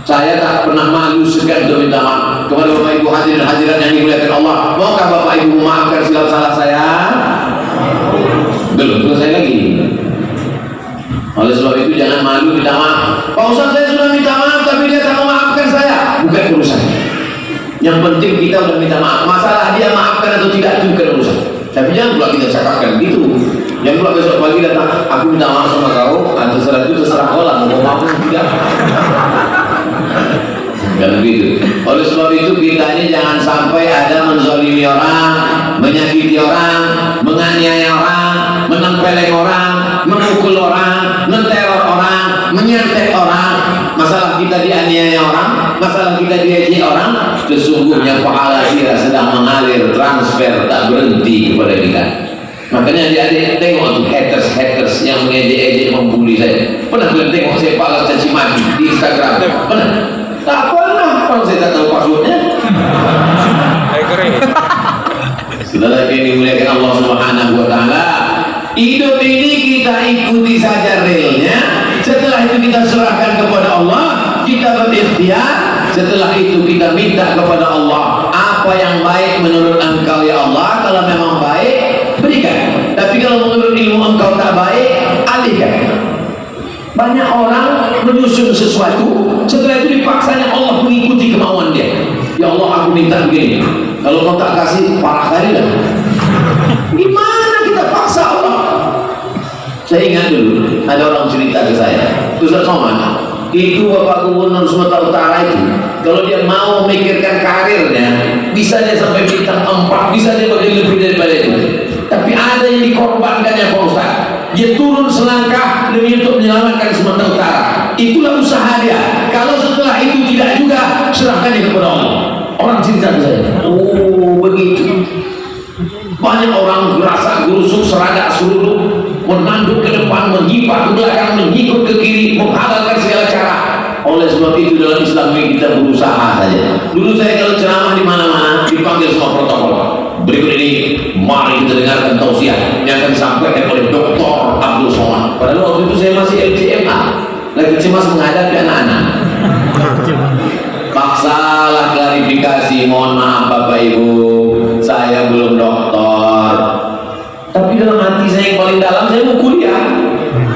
Saya tak pernah malu segan untuk minta maaf kepada Bapak Ibu hadirin hadirat yang dimuliakan Allah. Maukah Bapak Ibu memaafkan silap salah saya? Belum selesai lagi. Oleh sebab itu jangan malu minta maaf. Pak Ustaz, saya sudah minta maaf tapi dia tak memaafkan saya. Bukan urusan. Yang penting kita sudah minta maaf. Masalah dia maafkan atau tidak itu bukan urusan. Tapi jangan pula kita cakapkan gitu. Yang pula besok pagi datang, aku minta maaf sama kau, terserah itu terserah kau lah, mau maaf tidak. Dan begitu. Oleh sebab itu kita ini jangan sampai ada menzalimi orang, menyakiti orang, menganiaya orang, menempeleng orang, memukul orang, menteror orang, menyantet orang. Masalah kita dianiaya orang, masalah kita diejek orang, sesungguhnya pahala kita sedang mengalir transfer tak berhenti kepada kita. Makanya adik-adik tengok tuh haters yang mengejek-ejek membuli saya. Pernah kalian tengok saya balas caci maki di Instagram? Pernah? Tak pernah. Kalau saya tak tahu passwordnya. Saudara yang dimuliakan Allah Subhanahu wa taala, hidup ini kita ikuti saja realnya. Setelah itu kita serahkan kepada Allah, kita berikhtiar. Setelah itu kita minta kepada Allah, apa yang baik menurut Engkau ya Allah? Kalau memang baik, berikan. Tapi kalau menurut ilmu Engkau tak baik, alihkan. Banyak orang menyusun sesuatu, setelah itu dipaksanya Allah mengikuti kemauan dia. Ya Allah, aku minta begini. Kalau kau tak kasih, parah kali lah. Gimana kita paksa Allah? Saya ingat dulu, ada orang cerita ke saya, Ustaz Somad, Itu Bapak Gubernur Sumatera Utara itu, kalau dia mau memikirkan karirnya, bisa dia sampai bintang 4, bisa dia bagi lebih daripada itu. Tapi ada yang dikorbankannya Pak Ustaz. Dia turun selangkah demi untuk menyelamatkan Sumatera Utara. Itulah usaha dia. Kalau setelah itu tidak juga, serahkan dia kepada Allah. Orang cerita ke saya, oh begitu. Banyak orang gerasa gerusuk seragak seruduk, menanduk ke depan, menyipak ke belakang, mengikut ke kiri, menghalalkan segala cara. Oleh sebab itu dalam Islam ini kita berusaha saja. Dulu saya kalau ceramah di mana-mana dipanggil semua protokol. Berikut ini mari kita dengarkan tausiah yang akan disampaikan oleh Dr. Abdul Somad. Padahal waktu itu saya masih LCMA, lagi cemas menghadapi anak-anak. Paksalah klarifikasi, mohon maaf Bapak Ibu, saya belum doktor. Tapi dalam hati saya yang paling dalam, saya mau kuliah.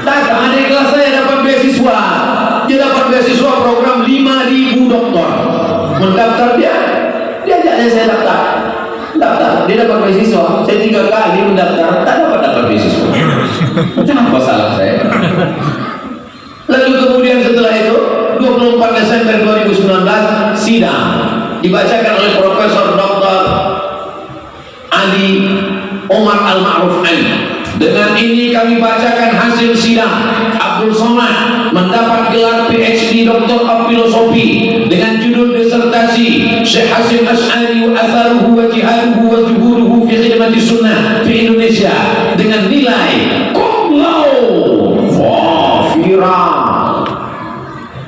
Datang adik kelas saya dapat beasiswa. Dia dapat beasiswa program 5.000 doktor. Mendaftar dia ajaknya saya daftar. Dia dapat beasiswa. Saya 3 kali mendaftar, tak dapat beasiswa. Apa salah saya? Lalu kemudian setelah itu 24 Desember 2019 sidang dibacakan oleh Profesor Dr. Ali Omar Al-Ma'ruf Ali. Dengan ini kami bacakan hasil sidang. Abdul Somad mendapat gelar PhD Doktor of Filosofi dengan judul disertasi Syekh Hasim Asy'ari wa atharuhu wa jihaduhu wa juhuduhu fi khidmati sunnah fi Indonesia dengan nilai cum laude viral.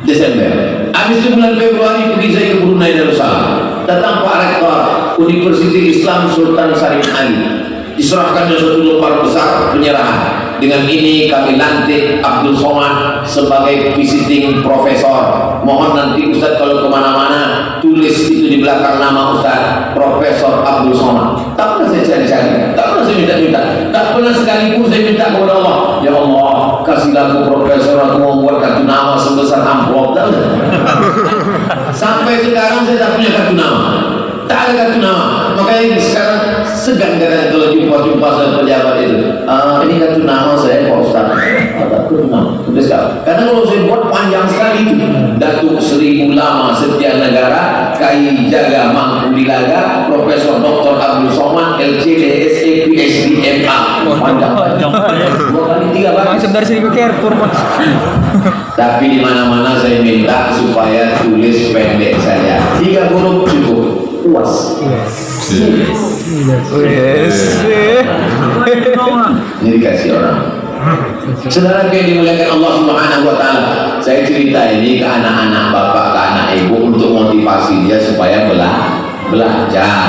Desember. Habis itu bulan Februari pergi saya ke Brunei Darussalam. Datang Pak Rektor Universitas Islam Sultan Syarif Ali. Diserahkannya suatu lembar besar penyerahan. Dengan ini kami lantik Abdul Somad sebagai visiting profesor. Mohon nanti Ustaz kalau kemana-mana tulis itu di belakang nama Ustaz, Profesor Abdul Somad. Tak pernah saya cari-cari, tak pernah saya minta-minta, tak pernah sekalipun saya minta kepada Allah, ya Allah kasihlah aku profesor, aku membuat kartu nama sebesar amplop. Sampai sekarang saya tak punya kartu nama, tak ada kartu nama. Makanya sekarang segan kadang kalau jumpa saya pejabat itu, ini kartu nama saya Pak Ustaz, kartu nama tulis kau. Karena kalau saya buat panjang sekali itu, Datuk Seri Ulama Setia Negara KI Jaga Mangku Dilaga Profesor Dr. Abdul Somad LCD SE PhD MA. Panjang 2 kali 3 kali. Masuk dari sini ke airport. Tapi di mana-mana saya minta supaya tulis pendek saja. 3 huruf cukup. Puas. Ini dikasih orang. Saudara yang dimuliakan Allah Subhanahu wa taala, saya cerita ini ke anak-anak bapak, ke anak ibu untuk motivasi dia supaya belajar.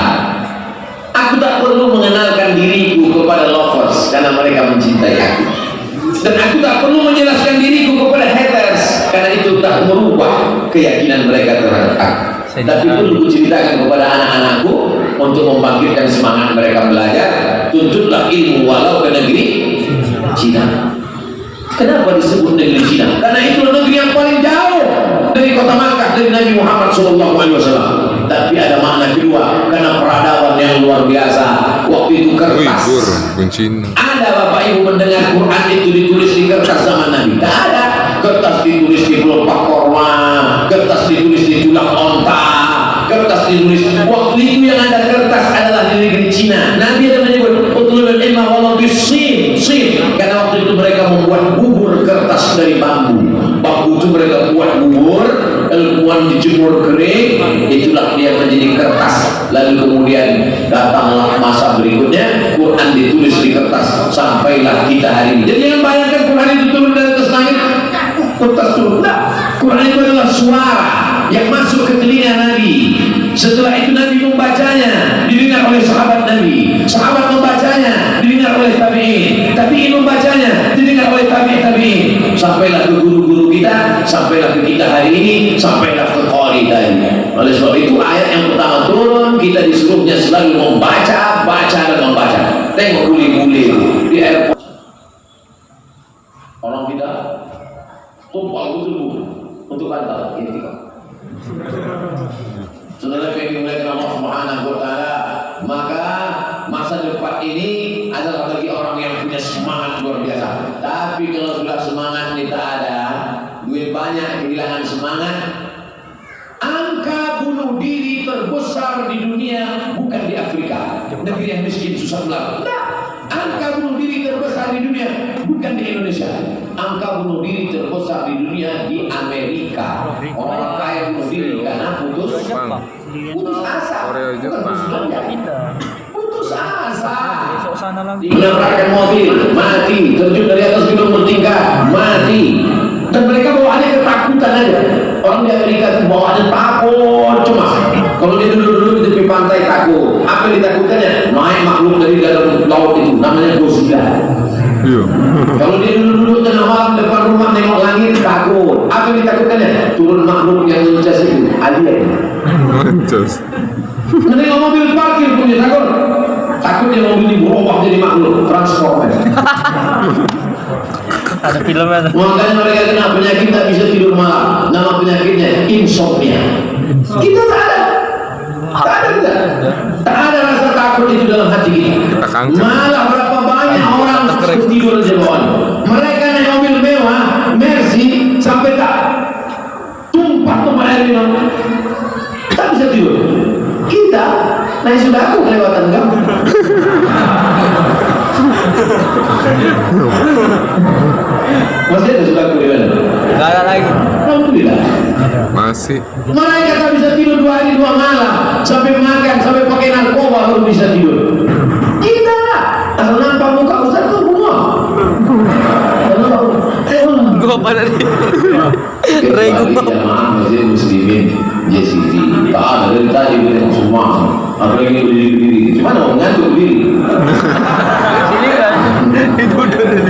Aku tak perlu mengenalkan diriku kepada lovers karena mereka mencintai aku. Dan aku tak perlu menjelaskan diriku kepada haters karena itu tak merubah keyakinan mereka terhadap aku. Tapi perlu ceritakan kepada anak-anakku untuk membangkitkan semangat mereka belajar. Tuntutlah ilmu walau ke negeri Cina. Kenapa disebut negeri Cina? Karena itu negeri yang paling jauh dari kota Makkah, dari Nabi Muhammad SAW. Tapi ada makna kedua, karena peradaban yang luar biasa. Waktu itu kertas. Ada Bapak Ibu mendengar Quran itu ditulis di kertas zaman Nabi? Tak ada. Kertas ditulis di pelepah korma, kertas ditulis di tulang onta, kertas ditulis. Waktu itu yang ada kertas adalah di negeri Cina. Nabi ada menyebut utlubul ilma walau bisin, karena waktu itu mereka membuat bubur kertas dari bambu. Bambu itu mereka buat bubur, lalu kemudian dijemur kering, itulah dia menjadi kertas. Lalu kemudian datanglah masa berikutnya, Quran ditulis di kertas sampailah kita hari ini. Jadi jangan bayangkan Quran itu turun dari atas langit, kertas turun. Nah, Quran itu adalah suara yang masuk ke telinga Nabi. Setelah itu Nabi membacanya, didengar oleh sahabat Nabi. Sahabat membacanya, didengar oleh tabi'in. Tabi'in membacanya, didengar oleh tabi'in. Sampailah ke guru-guru kita, sampailah ke kita hari ini, sampailah ke qari tadi. Oleh sebab itu ayat yang pertama turun, kita disuruhnya selalu membaca, baca dan membaca. Tengok bule-bule di airport. Orang kita tumpah betul untuk bantal intikam. Saudara yang dimuliakan Allah Subhanahu wa taala, maka masa depan ini adalah bagi orang yang punya semangat luar biasa. Tapi kalau sudah semangat kita ada, duit banyak kehilangan jangan semangat. Angka bunuh diri terbesar di dunia bukan di Afrika, negeri yang miskin susah melawan. Nah, angka bunuh diri terbesar di dunia bukan di Indonesia. Angka bunuh diri terbesar di dunia di Amerika. Orang kaya bunuh diri karena putus asa. Bukan putus asa. Menabrakkan mobil, mati. Terjun dari atas gedung bertingkat, mati. Dan mereka bawaannya ketakutan aja. Orang di Amerika itu bawaannya takut, cemas. Kalau dia duduk-duduk di tepi pantai takut. Apa yang ditakutannya? Naik makhluk dari dalam laut itu, namanya Godzilla. Kalau dia duduk-duduk tengah malam depan rumah nengok langit takut. Apa yang ditakutkannya? Turun makhluk yang mencas itu, alien. Menengok mobil parkir punya takut. Takutnya mobil ini berubah jadi makhluk transformer. Ada filmnya. Makanya mereka kena penyakit tak bisa tidur malam. Nama penyakitnya insomnia. Kita tak ada. Tak ada rasa takut itu dalam hati kita. Malah berapa banyak orang tidur aja bawaan. Mereka naik mobil mewah, Mercy, sampai tak tumpah air minum. Tak bisa tidur. Kita naik sudaku kelewatan kamu. Masih ada sudaku di mana? Gak ada lagi. Alhamdulillah. Masih. Mereka tak bisa tidur 2 hari 2 malam, sampai makan, sampai pakai narkoba baru bisa tidur. Kita lah, asal nampak muka Ustaz tuh bunga. Gua pada nih. Kecuali jamaah masjid muslimin JCT. Tak ada dari tadi kita semua. Apalagi berdiri-berdiri. Cuma mau ngantuk berdiri. Sini kan. Itu dulu.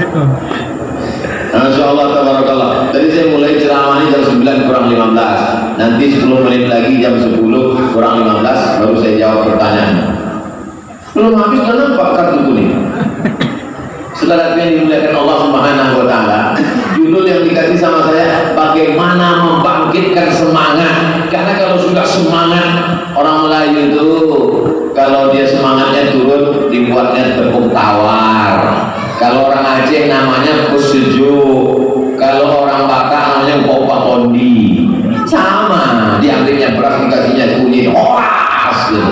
Insyaallah tabarakallah. Tadi saya mulai ceramah ini jam 9 kurang 15. Nanti 10 menit lagi jam 10 kurang 15 baru saya jawab pertanyaan. Belum habis kan nampak kartu kuning. Saudara yang dimuliakan Allah Subhanahu wa taala, judul yang dikasih sama saya bagaimana membangkitkan semangat. Karena kalau sudah semangat, orang Melayu itu kalau dia semangatnya turun dibuatnya tepung tawar. Kalau orang Aceh namanya pesejuk. Kalau orang Batak namanya kopa kondi. Sama, diambilnya beras dikasihnya kunyit. Oras gitu.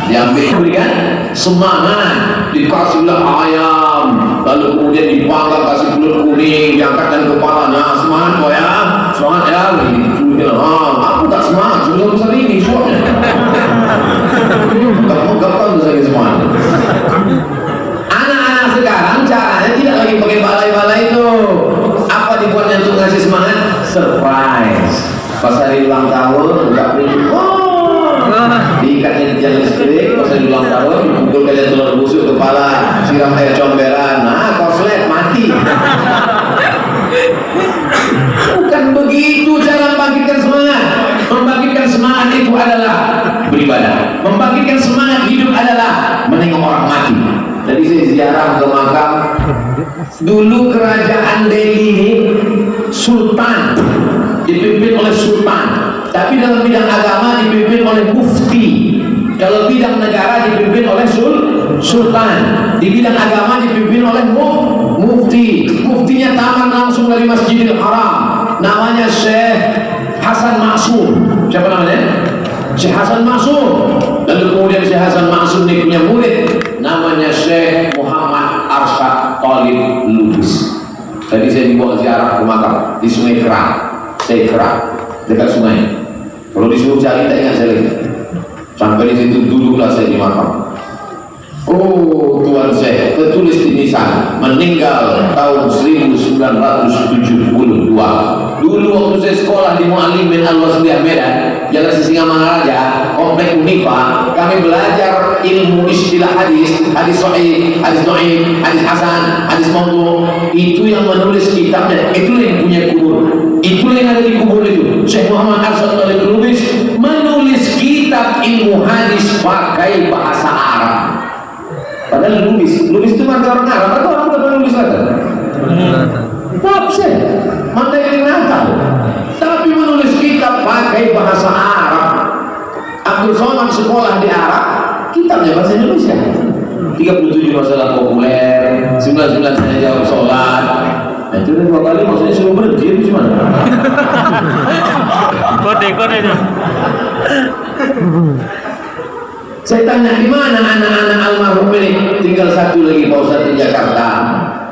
Diambil berikan semangat, dikasihlah ayam, lalu kemudian dipanggang kasih kulit kuning, diangkatkan kepala. Nah, semangat kok ya, semangat ya. Aku tak semangat, sudah besar ini soalnya. Gampang tuh saya semangat. Anak-anak sekarang caranya tidak lagi pakai balai-balai itu. Apa dibuatnya untuk ngasih semangat? Surprise. Pas hari ulang tahun, enggak perlu. Diikatnya di jalan listrik, pas hari ulang tahun, dipukul kalian telur busuk kepala, siram air comberan. Nah, koslet mati. Bukan begitu cara membangkitkan semangat. Membangkitkan semangat itu adalah beribadah. Membangkitkan semangat hidup adalah menengok orang mati. Tadi saya ziarah ke makam. Dulu kerajaan Delhi ini sultan, dipimpin oleh sultan. Tapi dalam bidang agama dipimpin oleh mufti. Kalau bidang negara dipimpin oleh sultan. Di bidang agama dipimpin oleh mufti. Muftinya taman langsung dari Masjidil Haram. Namanya Syekh Hasan Ma'sum. Siapa namanya? Syekh Hasan Ma'sum. Lalu kemudian Syekh Hasan Ma'sum ini punya murid namanya Syekh Muhammad Arsyad Talib Lubis. Tadi saya dibawa ziarah ke makam di Sungai Kerang. Saya Kerang, dekat sungai. Kalau disuruh cari tak ingat saya lagi. Sampai di situ duduklah saya di makam. Oh Tuhan saya, tertulis di nisan meninggal tahun 1972. Dulu waktu saya sekolah di Muallimin Al-Wasliyah Medan, Jalan Sisingamangaraja, Komplek Unifa, kami belajar ilmu istilah hadis, hadis sahih, hadis dhaif, hadis hasan, hadis maudhu. Itu yang menulis kitabnya, itu yang punya kubur. Itu yang ada di kubur itu. Syekh Muhammad Arsyad Talib Lubis menulis kitab ilmu hadis pakai bahasa Arab. Padahal Lubis itu marga orang Arab atau orang udah menulis lagi? Absen, mata yang Natal. Tapi menulis kitab pakai bahasa Arab. Abdul Somad sekolah di Arab, kitabnya bahasa Indonesia. 37 masalah populer, 99 tanya jawab sholat. Jadi 2 kali maksudnya suruh berhenti itu gimana? Kode itu. Saya tanya di mana anak-anak almarhum ini? Tinggal 1 lagi Pak Ustadz di Jakarta.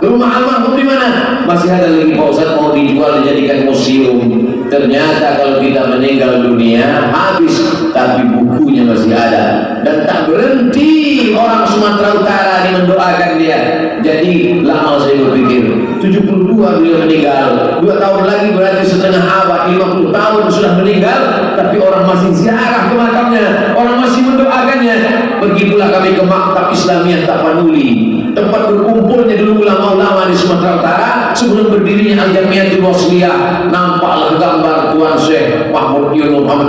Rumah almarhum di mana? Masih ada lagi Pak Ustadz mau dijual dijadikan museum. Ternyata kalau kita meninggal dunia habis, tapi bukunya masih ada dan tak berhenti orang Sumatera Utara ini mendoakan dia. Jadi lama saya berpikir 72 beliau meninggal, 2 tahun lagi berarti setengah abad, 50 tahun sudah meninggal, tapi orang masih ziarah ke makamnya, orang masih mendoakannya. Pergi pula kami ke Maktab Islamiyah Tapanuli, tempat berkumpulnya dulu ulama-ulama di Sumatera Utara sebelum berdirinya Al-Jamiatul Wasliyah. Nampaklah gambar Tuan Syekh Muhammad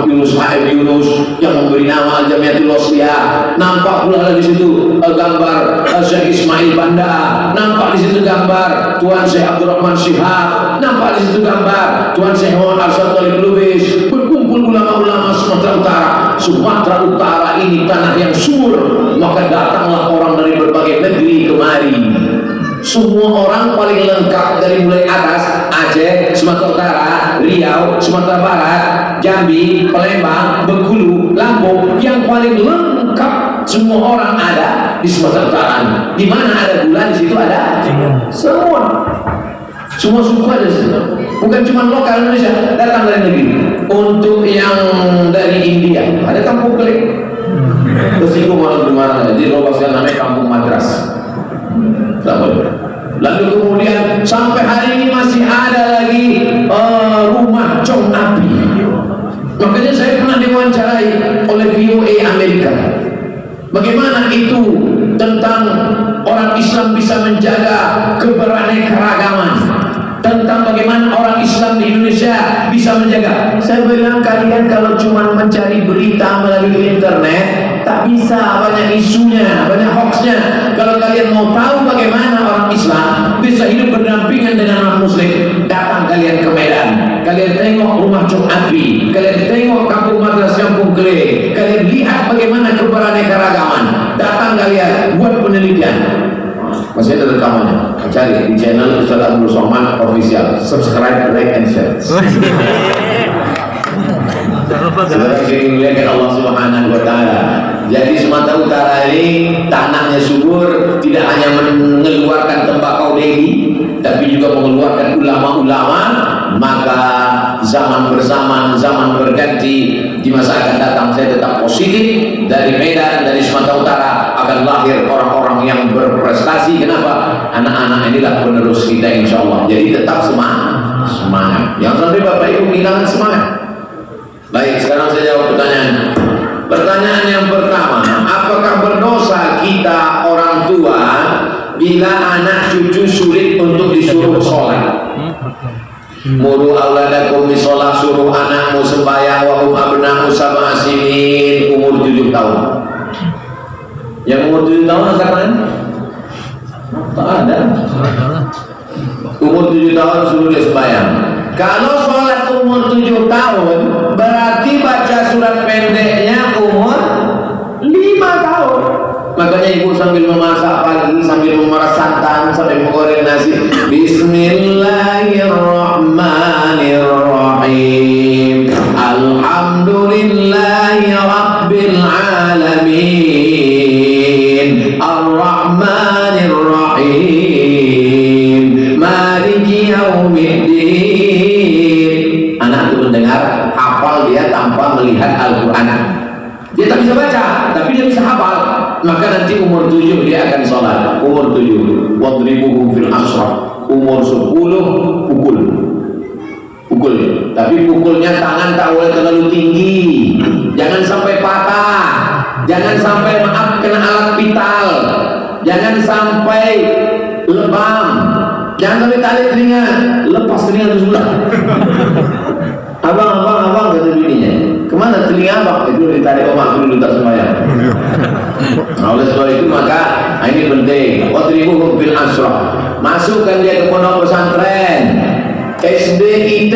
Yunus Haib Yunus yang memberi nama Al-Jamiatul Wasliyah. Nampak pula di situ gambar Syekh Ismail Banda. Nampak di situ gambar Tuan Syekh Abdurrahman Syihab. Nampak di situ gambar Tuan Syekh Muhammad Arsyad Talib Lubis. Berkumpul ulama-ulama Sumatera Utara. Sumatera Utara ini tanah yang subur, maka datanglah orang dari berbagai negeri kemari. Semua orang paling lengkap dari mulai atas Aceh, Sumatera Utara, Riau, Sumatera Barat, Jambi, Palembang, Bengkulu, Lampung, yang paling lengkap semua orang ada di Sumatera Utara. Di mana ada gula, di situ ada semua. Semua suku ada di situ. Bukan cuma lokal Indonesia, datang dari negeri. Untuk yang dari India, ada kampung Kelik. Terus malah gimana? Jadi lobaskan namanya Kampung Madras. Lalu kemudian sampai hari ini masih ada lagi rumah Chong Api. Makanya saya pernah diwawancarai oleh VOA Amerika. Bagaimana itu tentang orang Islam bisa menjaga keberaneka-ragaman, tentang bagaimana orang Islam di Indonesia bisa menjaga. Saya bilang kalian kalau cuma mencari berita melalui internet tak bisa, banyak isunya, banyak hoaxnya. Kalau kalian mau tahu bagaimana orang Islam bisa hidup berdampingan dengan orang Muslim, datang kalian ke Medan. Kalian tengok rumah Chong Api, kalian tengok Kampung Madras Kampung Kelik, kalian lihat bagaimana keberaneka-ragaman. Datang kalian buat penelitian. Masih ada rekamannya, cari di channel Ustaz Abdul Somad Official. Subscribe, like, and share. Saudara dimuliakan Allah Subhanahu wa Ta'ala. Jadi Sumatera Utara ini tanahnya subur, tidak hanya mengeluarkan tembakau Delhi, tapi juga mengeluarkan ulama-ulama. Maka zaman berzaman, zaman berganti, di masa akan datang saya tetap positif. Dari Medan, dari Sumatera Utara akan lahir orang-orang yang berprestasi. Kenapa? Anak-anak inilah penerus kita insya Allah. Jadi tetap semangat. Yang sampai Bapak Ibu kehilangan semangat. Baik, sekarang saya jawab pertanyaan. Pertanyaan yang pertama, apakah berdosa kita orang tua bila anak cucu sulit untuk disuruh sholat? Muru auladakum bisolah, suruh anakmu sembahyang wa hum abna'u sab'a sinin, umur 7 tahun. Yang umur 7 tahun angkat tangan? Tak ada. Umur 7 tahun suruh dia sembahyang. Kalau sholat umur 7 tahun, berarti baca surat pendeknya umur 5 tahun. Makanya ibu sambil memasak pagi, sambil memeras santan, sambil menggoreng nasi, Bismillahirrahmanirrahim, Alhamdulillahi Rabbil Alamin, Ar-Rahmanirrahim, Maliki Yaumiddin. Anak itu mendengar, hafal dia tanpa melihat Al-Quran. Dia tak bisa baca, tapi dia bisa hafal. Maka nanti umur 7 dia akan sholat. Umur 7, wadribuhum fil ashraf. Umur 10 pukul. Tapi pukulnya tangan tak boleh terlalu tinggi. Jangan sampai patah. Jangan sampai kena alat vital. Jangan sampai lebam. Jangan sampai tarik telinga, lepas telinga itu sudah. Abang kata bininya, kemana telinga abang? Itu ditarik omak dulu tak sembahyang. Nah, oleh sebab itu maka ini penting. Wadribuhum fil ashraf. Masukkan dia ke pondok pesantren, SD IT,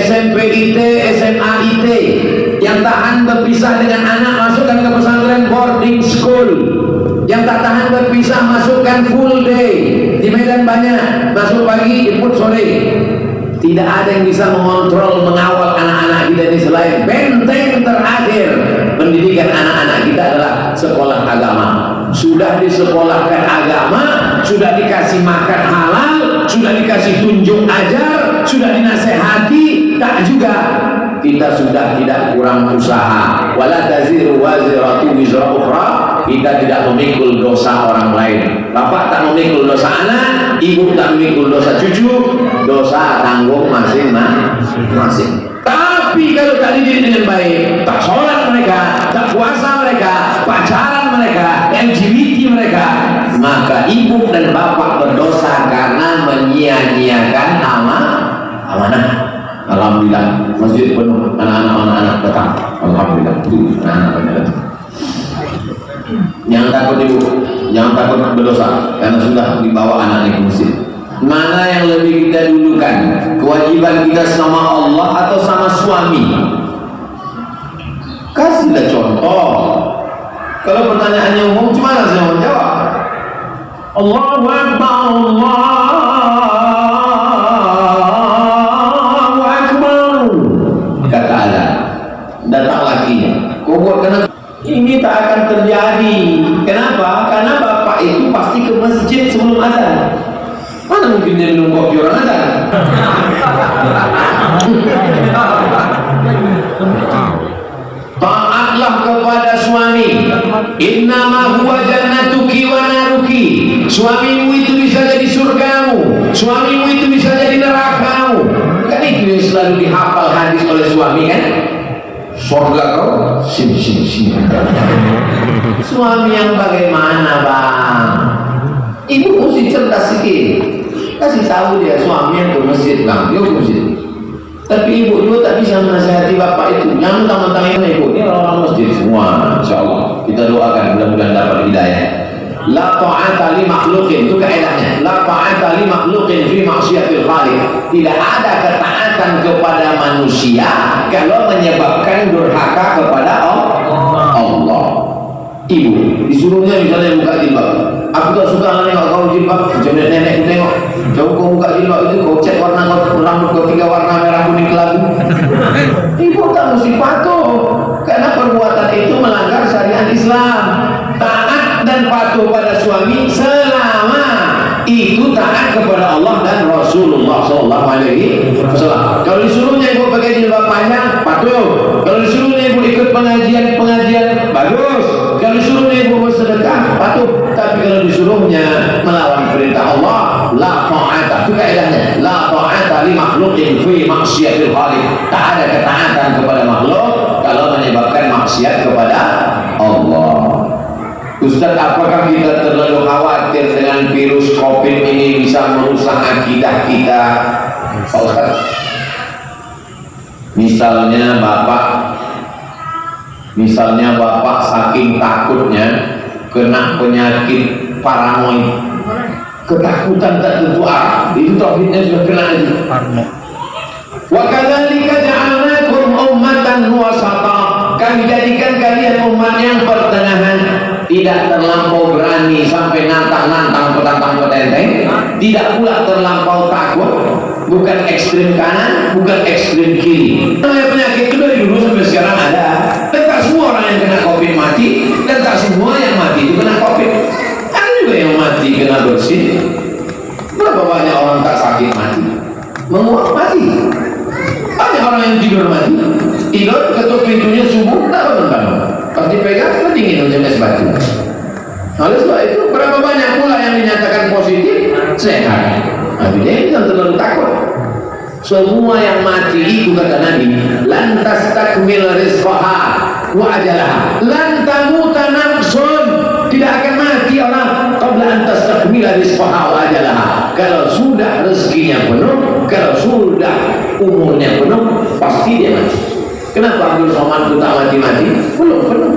SMP IT, SMA IT. Yang tahan berpisah dengan anak, masukkan ke pesantren boarding school. Yang tak tahan berpisah, masukkan full day. Di Di Medan banyak, masuk pagi, jemput sore. Tidak ada yang bisa mengontrol, mengawal anak-anak kita ini selain benteng terakhir pendidikan anak-anak kita adalah sekolah agama. Sudah disekolahkan agama, sudah dikasih makan halal, sudah dikasih tunjuk ajar, sudah dinasehati, tak juga. Kita sudah tidak kurang usaha. Wala taziru waziratu wizra ukhra. Kita tidak memikul dosa orang lain. Bapak tak memikul dosa anak, ibu tak memikul dosa cucu, dosa tanggung masing-masing. Tapi kalau tak dididik dengan baik, tak sholat mereka, tak puasa mereka, pacaran mereka, LGBT mereka, maka ibu dan bapak berdosa karena menyia-nyiakan amanah. Alhamdulillah, masjid penuh, anak-anak datang. Alhamdulillah, anak-anak datang. Jangan takut ibu, jangan takut berdosa karena sudah dibawa anaknya ke masjid. Mana yang lebih kita dulukan, kewajiban kita sama Allah atau sama suami? Kasihlah contoh. Kalau pertanyaannya umum, gimana saya mau jawab? Allahu Akbar, Allahu Akbar. Kata Allah, datang lagi. Kau buat kenapa? Ini tak akan terjadi. Kenapa? Karena bapak itu pasti ke masjid sebelum azan. Mana mungkin dia minum kopi orang azan? Taatlah kepada suami. Innama huwa jannatuki wa naruki. Suamimu itu bisa jadi surgamu, suamimu itu bisa jadi nerakamu. Kan itu yang selalu dihafal hadis oleh suami kan? Surga kau, sini. Suami yang bagaimana bang? Ibu mesti cerdas sikit. Kasih tahu dia suami yang ke masjid bang, dia ke masjid. Tapi ibu juga tak bisa menasihati bapak itu. Jangan mentang-mentang ibu ini orang-orang masjid semua. Insya Allah kita doakan mudah-mudahan dapat hidayah. La ta'ata li makhluqin, itu kaedahnya. La ta'ata li makhluqin fi maksiatil khaliq. Tidak ada ketaatan kepada manusia kalau menyebabkan durhaka kepada Allah. Ibu disuruhnya misalnya buka jilbab. Aku tak suka nengok kau jilbab. Macam nenek aku tengok. Jauh kau buka jilbab itu, kau cek warna kau, rambut kau 3 warna merah kuning kelabu. Ibu tak mesti patuh karena perbuatan itu melanggar syariat Islam. Taat dan patuh pada suami selama itu taat kepada Allah dan Rasulullah SAW. Kalau disuruhnya ibu pakai jilbab panjang, patuh. Kalau disuruhnya ibu ikut pengajian, bagus. Kalau disuruhnya ibu bersedekah, patuh. Tapi kalau disuruhnya melawan perintah Allah, la ta'ata, itu kaedahnya. La ta'ata li makhluqin fi maksiatil khaliq. Tak ada ketaatan kepada makhluk kalau menyebabkan maksiat kepada Allah. Ustaz, apakah kita terlalu khawatir dengan virus COVID ini bisa merusak akidah kita? Pak Ustaz, misalnya bapak saking takutnya kena penyakit paranoid, ketakutan tak tentu arah, itu tauhidnya sudah kena aja. Wa kadzalika ja'alnakum ummatan wasata. Kami jadikan kalian umat yang pertengahan, tidak terlampau berani sampai nantang-nantang petantang-petenteng, tidak pula terlampau takut, bukan ekstrim kanan, bukan ekstrim kiri. Namanya penyakit itu dari dulu sampai sekarang ada. Dan tak semua orang yang kena COVID mati, dan tak semua yang mati itu kena COVID. Ada juga yang mati kena bersin. Berapa banyak orang tak sakit mati, menguap mati. Banyak orang yang tidur mati, tidur ketuk pintunya subuh tak bangun-bangun. Pas dipegang dingin macam es batu. Oleh sebab itu berapa banyak pula yang dinyatakan positif sehat. Tapi dia jangan terlalu takut. Semua yang mati itu kata Nabi, lan tastakmil rizqaha wa ajalaha, lan tamuta nafsun, tidak akan mati orang qabla an tastakmila rizqaha wa ajalaha. Kalau sudah rezekinya penuh, kalau sudah umurnya penuh, pasti dia mati. Kenapa Abdul Somad itu tak mati-mati? Belum penuh.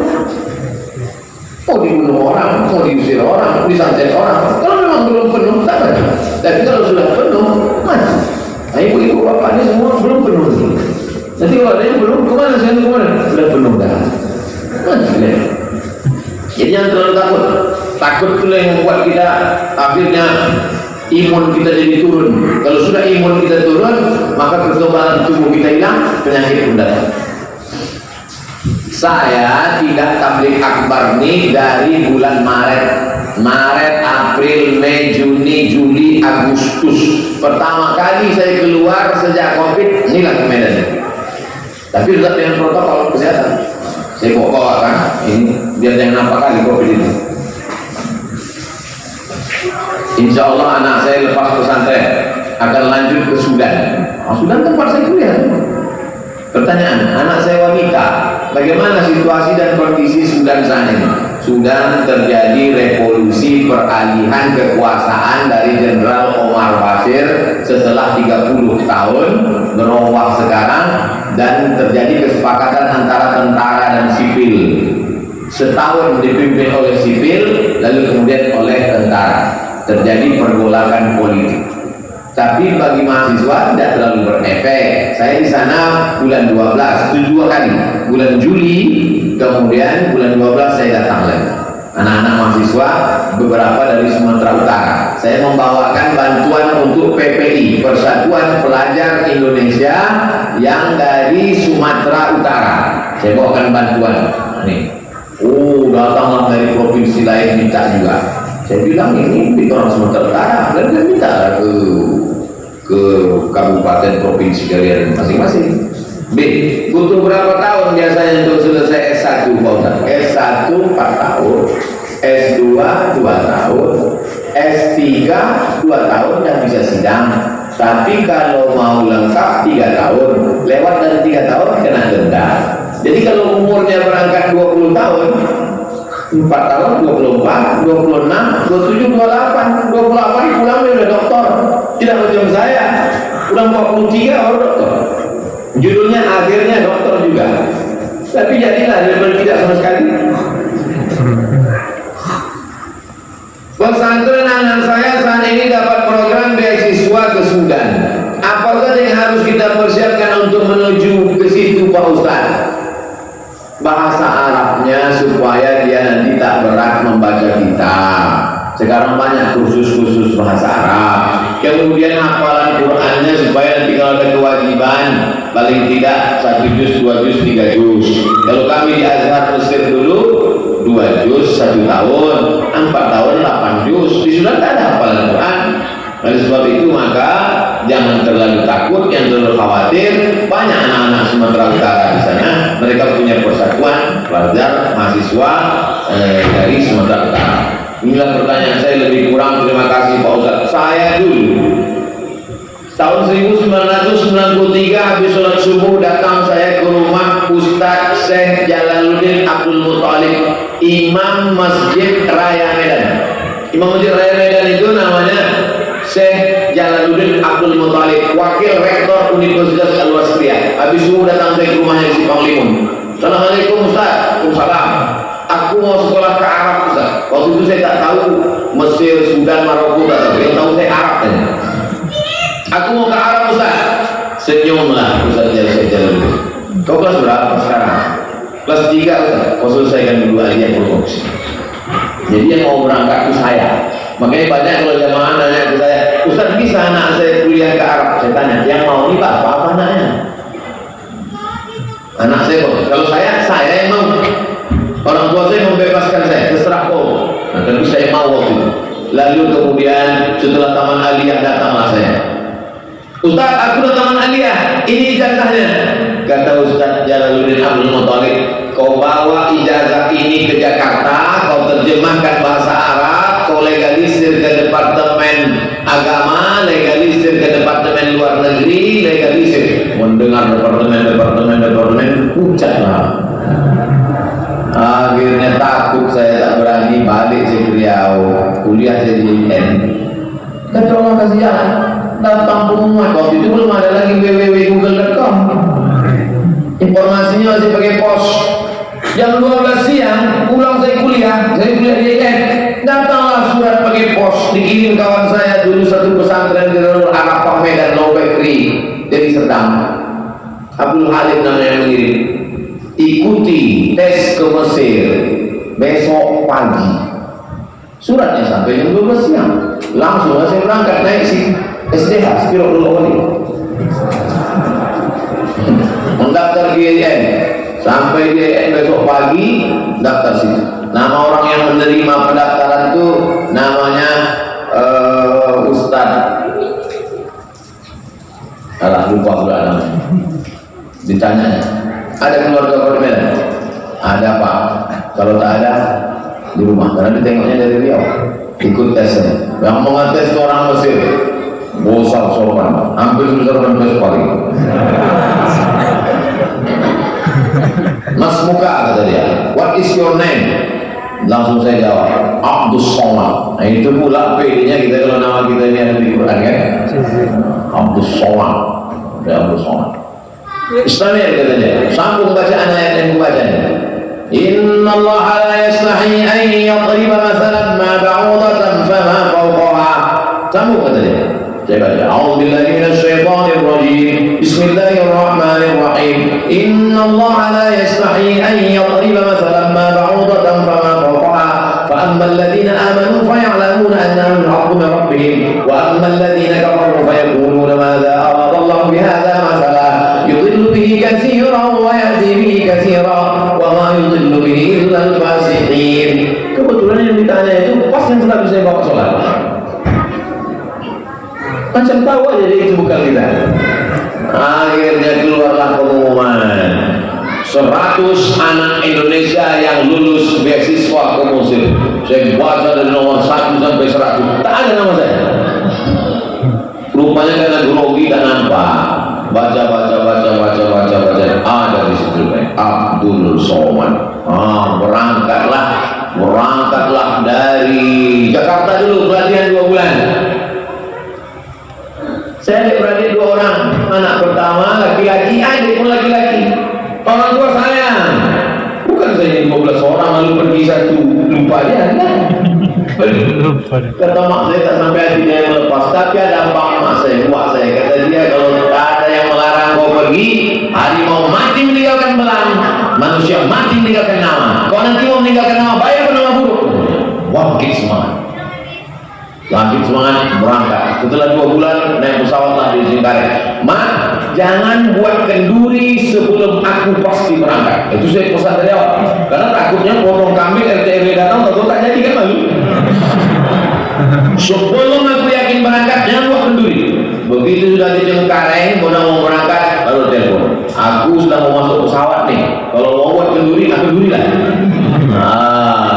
Mau dibunuh orang, mau diusir orang, disantet orang. Kalau memang belum penuh, tak mati. Tapi kalau sudah penuh, mati. Nah, ibu-ibu bapak ini semua belum penuh. Nanti kalau ada yang belum, kemana saya kemana? Sudah penuh dah. Mati. Jadi jangan terlalu takut. Takut itu yang membuat kita akhirnya imun kita jadi turun. Kalau sudah imun kita turun, maka kekebalan tubuh kita hilang, penyakit pun datang. Saya tidak tabligh akbar nih dari bulan Maret, April, Mei, Juni, Juli, Agustus. Pertama kali saya keluar sejak Covid, inilah ke Medan. Tapi tetap dengan protokol kesehatan. Saya bawa kan, ini biar jangan nampak kali Covid ini. Insya Allah anak saya lepas pesantren akan lanjut ke Sudan. Sudan tempat saya kuliah. Pertanyaan, anak saya wanita, bagaimana situasi dan kondisi Sudan saat ini? Sudan terjadi revolusi peralihan kekuasaan dari Jenderal Omar Bashir setelah 30 tahun berubah sekarang, dan terjadi kesepakatan antara tentara dan sipil. Setahun dipimpin oleh sipil, lalu kemudian oleh tentara. Terjadi pergolakan politik. Tapi bagi mahasiswa tidak terlalu berefek. Saya di sana bulan 12, 2 kali. Bulan Juli, kemudian bulan 12 saya datang lagi. Anak-anak mahasiswa beberapa dari Sumatera Utara. Saya membawakan bantuan untuk PPI, Persatuan Pelajar Indonesia yang dari Sumatera Utara. Saya bawakan bantuan. Nih. Datanglah dari provinsi lain minta juga. Saya bilang ini di orang Sumatera Utara, dan dia minta ke kabupaten provinsi kalian masing-masing. B, butuh berapa tahun biasanya untuk selesai S1 Pak Ustaz? S1 4 tahun, S2 2 tahun, S3 2 tahun dan bisa sidang. Tapi kalau mau lengkap 3 tahun, lewat dari 3 tahun kena denda. Jadi kalau umurnya berangkat 20 tahun, 4 tahun, 24, 26, 27, 28 pulang dia udah doktor. Tidak macam saya, pulang 43 baru doktor. Judulnya akhirnya dokter juga. Tapi jadilah dia tidak sama sekali. Pesantren anak saya saat ini dapat program beasiswa ke Sudan. Apa saja yang harus kita persiapkan untuk menuju ke situ Pak Ustaz? Bahasa Arabnya supaya dia nanti tak berat membaca kitab. Sekarang banyak kursus-kursus bahasa Arab. Kemudian hafalan Qurannya supaya nanti kalau ada kewajiban paling tidak 1 juz, 2 juz, 3 juz. Kalau kami di Azhar Mesir dulu 2 juz 1 tahun, 4 tahun 8 juz. Di Sudan tak ada hafalan Quran. Oleh sebab itu maka jangan terlalu takut, yang terlalu khawatir. Banyak anak-anak Sumatera Utara di sana, mereka punya persatuan pelajar mahasiswa dari Sumatera Utara. Inilah pertanyaan saya lebih kurang. Terima kasih Pak Ustaz. Saya dulu tahun 1993 habis sholat subuh datang saya ke rumah Ustaz Syekh Jalaluddin Abdul Muttalib, Imam Masjid Raya Medan. Imam Masjid Raya Medan itu namanya Syekh Jalaluddin Abdul Muttalib, wakil rektor Universitas Al-Wasitiyah. Habis subuh datang saya ke rumahnya di Simpang Limun. Assalamualaikum Ustaz. Waalaikumsalam. Aku mau sekolah ke Arab Ustaz. Waktu itu saya tak tahu Mesir, Sudan, Maroko, tak tahu. Yang tahu saya Arab saja. Aku mau ke Arab Ustaz. Senyumlah Ustaz Jalaluddin. Kau kelas berapa sekarang? Kelas 3 Ustaz. Kau selesaikan dulu aja produksi. Jadi yang mau berangkat itu saya. Makanya banyak kalau jamaah nanya ke saya, Ustaz bisa anak saya kuliah ke Arab? Saya tanya, yang mau ini Pak, apa anaknya? Anak saya kok. Kalau saya yang mau. Orang tua saya membebaskan saya, terserah kau. Nah, tentu saya mau waktu itu. Lalu kemudian setelah taman aliyah datanglah saya. Ustaz, aku udah taman aliyah, ini ijazahnya. Kata Ustaz Jalaluddin Abdul Muttalib, kau bawa ijazah ini ke Jakarta, kau terjemahkan bahasa Arab, kau legalisir ke Departemen Agama, legalisir ke Departemen Luar Negeri, legalisir. Mendengar departemen, pucatlah. Akhirnya takut saya, tak berani balik saya ke Riau. Kuliah saya di IN. Kata Allah kasihan, datang pengumuman. Waktu itu belum ada lagi www.google.com. Informasinya masih pakai pos. Jam 12 siang pulang saya kuliah di IN. Datanglah surat pakai pos, dikirim kawan saya dulu satu pesantren di Darul Arafah Medan, Lobekri dari Serdang. Abdul Halim namanya yang mengirim. Ikuti tes ke Mesir besok pagi. Suratnya sampai jam 12 siang. langsung saya berangkat naik si SDH Spirul Awali, mendaftar di IAIN. Sampai di IAIN besok pagi daftar situ. Nama orang yang menerima pendaftaran itu namanya Ustadz, lupa pula namanya. Ditanya, ada keluarga korban? Ada Pak. Kalau tak ada, di rumah. Karena ditengoknya dari Riau. Ikut tesnya. Yang mau ngetes orang Mesir, bosal sorban, hampir sebesar tes paling. Mas muka kata dia, what is your name? Langsung saya jawab, Abdus Somad. Nah itu pula PD-nya kita, kalau nama kita ini ada di Quran kan? Abdus Somad. Ya Abdus Somad. Islamiyah katanya, sambung bacaan ayat yang membacanya. Inna Allah la yastahi an yadriba mathalan ma ba'udatan fama fawqaha. Sambung katanya. Saya baca, A'udzubillahi minasyaitonir rajim. Bismillahirrahmanirrahim. Inna Allah la yastahi an yadriba mathalan ma ba'udatan fama fawqaha. Fa ammal ladzina amanu faya'lamuna annahu al-haqqu min rabbihim wa ammal ladzina kafaru fayaquluna madza arada Allah bihadza mathala yudhillu bihi katsiran wa yahdi bihi katsiran wa ma yudhillu bihi illa al-fasiqin. Kebetulan yang ditanya itu pas yang selalu saya bawa sholat. Macam tahu aja dia itu bukan kita. Akhirnya keluarlah pengumuman 100 anak Indonesia yang lulus beasiswa ke Mesir. Saya baca dari nomor 1 sampai 100, tak ada nama saya. Rupanya karena grogi tak nampak. Baca, ada di situ Abdul Somad. Berangkatlah dari Jakarta dulu, pelatihan 2 bulan. Saya adik-beradik 2 orang, anak pertama laki-laki, adik pun laki-laki. Orang tua sayang, bukan saya 12 orang lalu pergi satu, lupa dia kan? Kata mak saya tak sampai hatinya yang melepas, tapi ada mak saya, buat saya, kata dia kalau tak ada yang melarang kau pergi, harimau mati meninggalkan belang, manusia mati meninggalkan nama. Kau nanti mau meninggalkan nama baik atau nama buruk? Bangkit semangat. Bangkit semangat, berangkat. Setelah 2 bulan naik pesawat lah di Singkarak. Mak, jangan buat kenduri sebelum aku pasti berangkat. Itu saya pesan dari awal. Karena takutnya potong kambing RT RW datang, atau tak jadi kan malu. Sebelum aku yakin berangkat, jangan buat kenduri. Begitu sudah di Cengkareng, mau berangkat, lalu telepon. Aku sudah mau masuk pesawat nih. Kalau mau buat kenduri, aku kendurilah.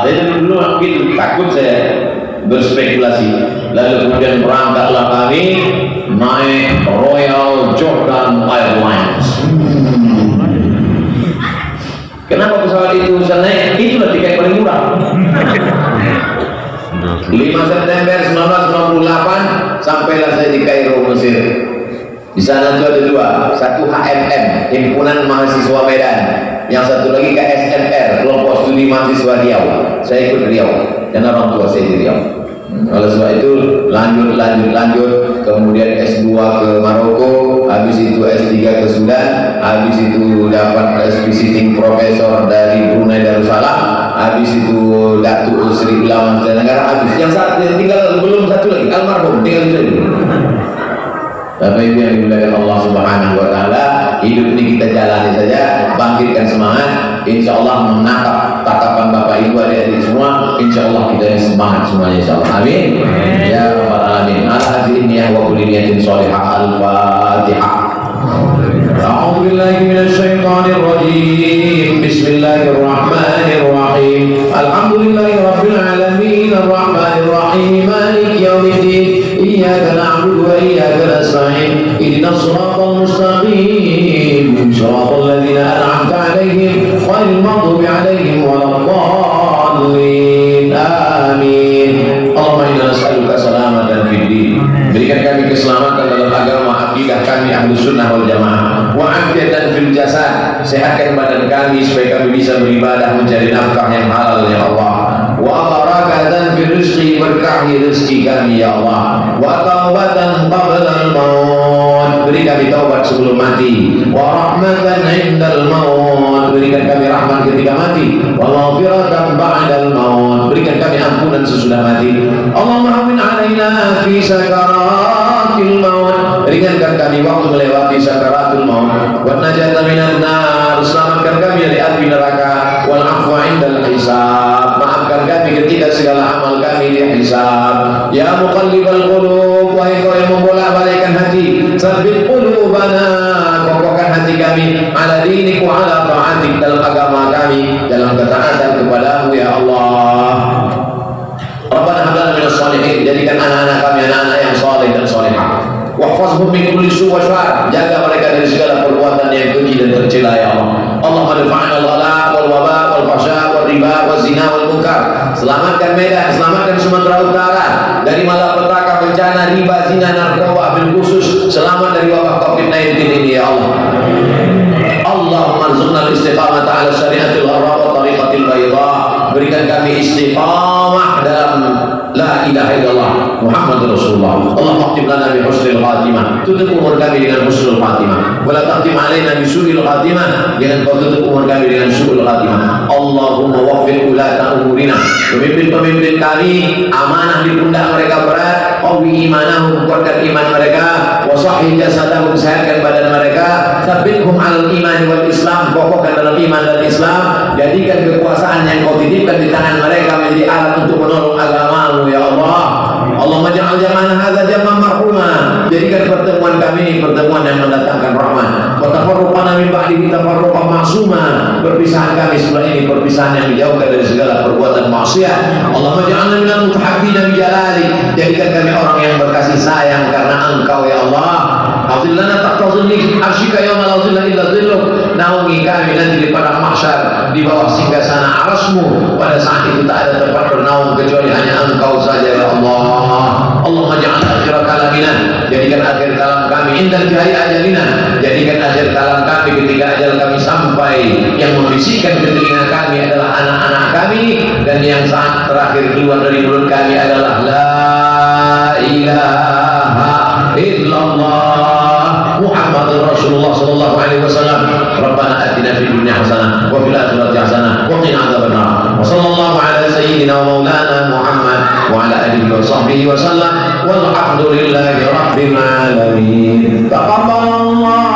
Saya dulu begitu, takut saya berspekulasi. Lalu kemudian berangkatlah kami naik Royal Jordan Airlines. Kenapa pesawat itu bisa naik? Itulah tiket paling murah. 5 September 1998 sampailah saya di Kairo, Mesir. Di sana itu ada 2, satu HMM, Himpunan Mahasiswa Medan, yang satu lagi KSMR, Kelompok Studi Mahasiswa Riau. Saya ikut Riau, dan orang tua saya di Riau. Oleh sebab itu lanjut, kemudian S2 ke Maroko, habis itu S3 ke Sudan, habis itu dapat visiting profesor dari Brunei Darussalam, habis itu Datuk Sri Ulama Negara, habis yang tinggal belum satu lagi, almarhum tinggal itu. Bapak Ibu yang dimuliakan Allah Subhanahu wa taala, hidup ini kita jalani saja, bangkitkan semangat. Insyaallah menangkap tatapan Bapak Ibu adik-adik semua, insyaallah kita ini semangat semuanya insyaallah. Amin. Ya rabbal alamin. Ala hadhihi wa kulli niyatin shalihah. Al-Fatihah. A'udzu billahi minasy syaithanir rajim. Bismillahirrahmanirrahim. Alhamdulillahirabbil alamin arrahmanir rahim maliki yaumiddin. Iyyaka na'budu wa iyyaka nasta'in. Ihdinas siratal mustaqim. Shiratal ladzina an'amta 'alaihim ghairil maghdubi 'alaihim waladdallin. Amin. Allahumma inna nas'aluka salamatan fid din. Berikan kami keselamatan dalam agama, akidah kami Ahlus Sunnah wal Jamaah. Wa afiatan fil jasad, sehatkan badan kami supaya kami bisa beribadah mencari nafkah yang halal ya Allah. Wa barakatan fil rizqi, berkahi rezeki kami ya Allah. Wa taubatan qabla al-maut, beri kami taubat sebelum mati. Wa rahmatan indal maut, berikan kami rahmat ketika mati. Wa maghfiratan ba'dal maut, berikan kami ampunan sesudah mati. Allahumma amin alaina fi sakaratil maut, ringankan kami waktu melewati sakaratul maut. Wa najata minan nar, selamatkan kami dari api neraka. Wal afwa indal hisab, maafkan kami ketika segala amal kami dihisab. Ya muqallibal qulub, wahai kau yang membolak-balikkan hati, tsabbit qulubana, kokohkan hati kami ala dinik wa ala ta'atik, dalam agama kami, dalam ketaatan kepadamu ya Allah. Rabbana hab lana minas shalihin, jadikan anak-anak kami anak-anak yang saleh dan salihah. Wahfazhum min kulli su' wa syar, jaga mereka dari segala perbuatan yang keji dan tercela ya Allah. Allahumma dafa'na al-ghala wal waba wal fahsya wal riba wal zina wal munkar. Selamatkan Medan, selamatkan Sumatera Utara dari malapetaka, bencana, riba, zina, narkoba, bil khusus selamat dari wabah Covid-19 ini ya Allah. Allahumma arzuqna al-istiqamata ala syariatil gharra wa tariqatil bayda. Berikan kami istiqamah dalam la ilaha illallah Muhammadur Rasulullah. Allah maktib lana bi husnil khatimah, tutup umur kami dengan husnul khatimah. Wala taqtim alaina bi su'il khatimah, jangan kau tutup umur kami dengan su'il khatimah. Allahumma waffiq ulata umurina, pemimpin-pemimpin kami amanah di pundak mereka berat, qawi imanahum, kuatkan iman mereka, wa sahih jasadahum, sehatkan badan mereka, tsabbithum alal iman wal islam, kokohkan dalam iman dan Islam, jadikan kekuasaan yang kau titipkan di tangan mereka menjadi alat untuk menolong agamamu ya Allah. Allahumma ja'al jama'ana hadza jama'an marhuma, jadikan pertemuan kami ini pertemuan yang mendatangkan rahmat. Wa tafarruqana min ba'dihi tafarruqan ma'suma, perpisahan kami setelah ini perpisahan yang dijauhkan dari segala perbuatan maksiat. Allahumma ja'alna minal mutahabbina bi jalalik, jadikan kami orang yang berkasih sayang karena Engkau ya Allah. Azillana tahta zillik arsyika yawma la zilla illa zilluk, naungi kami nanti di padang mahsyar di bawah singgasana arasmu, pada saat itu tak ada tempat bernaung kecuali hanya Engkau saja ya Allah. Allahumma ja'al akhir kalamina, jadikan akhir kalam kami indah jahai ajalina, jadikan akhir kalam kami ketika ajal kami sampai, yang membisikkan ke telinga kami adalah anak-anak kami, dan yang saat terakhir keluar dari mulut kami adalah la ilaha illallah Muhammadur Rasulullah sallallahu alaihi wasallam. Rabbana atina fid dunya hasanah wa fil akhirati hasanah wa qina adzabannar. Wa sallallahu ala sayyidina wa maulana Muhammad wa ala alihi wa sahbihi wa sallam walhamdulillahi rabbil alamin. Taqabbalallahu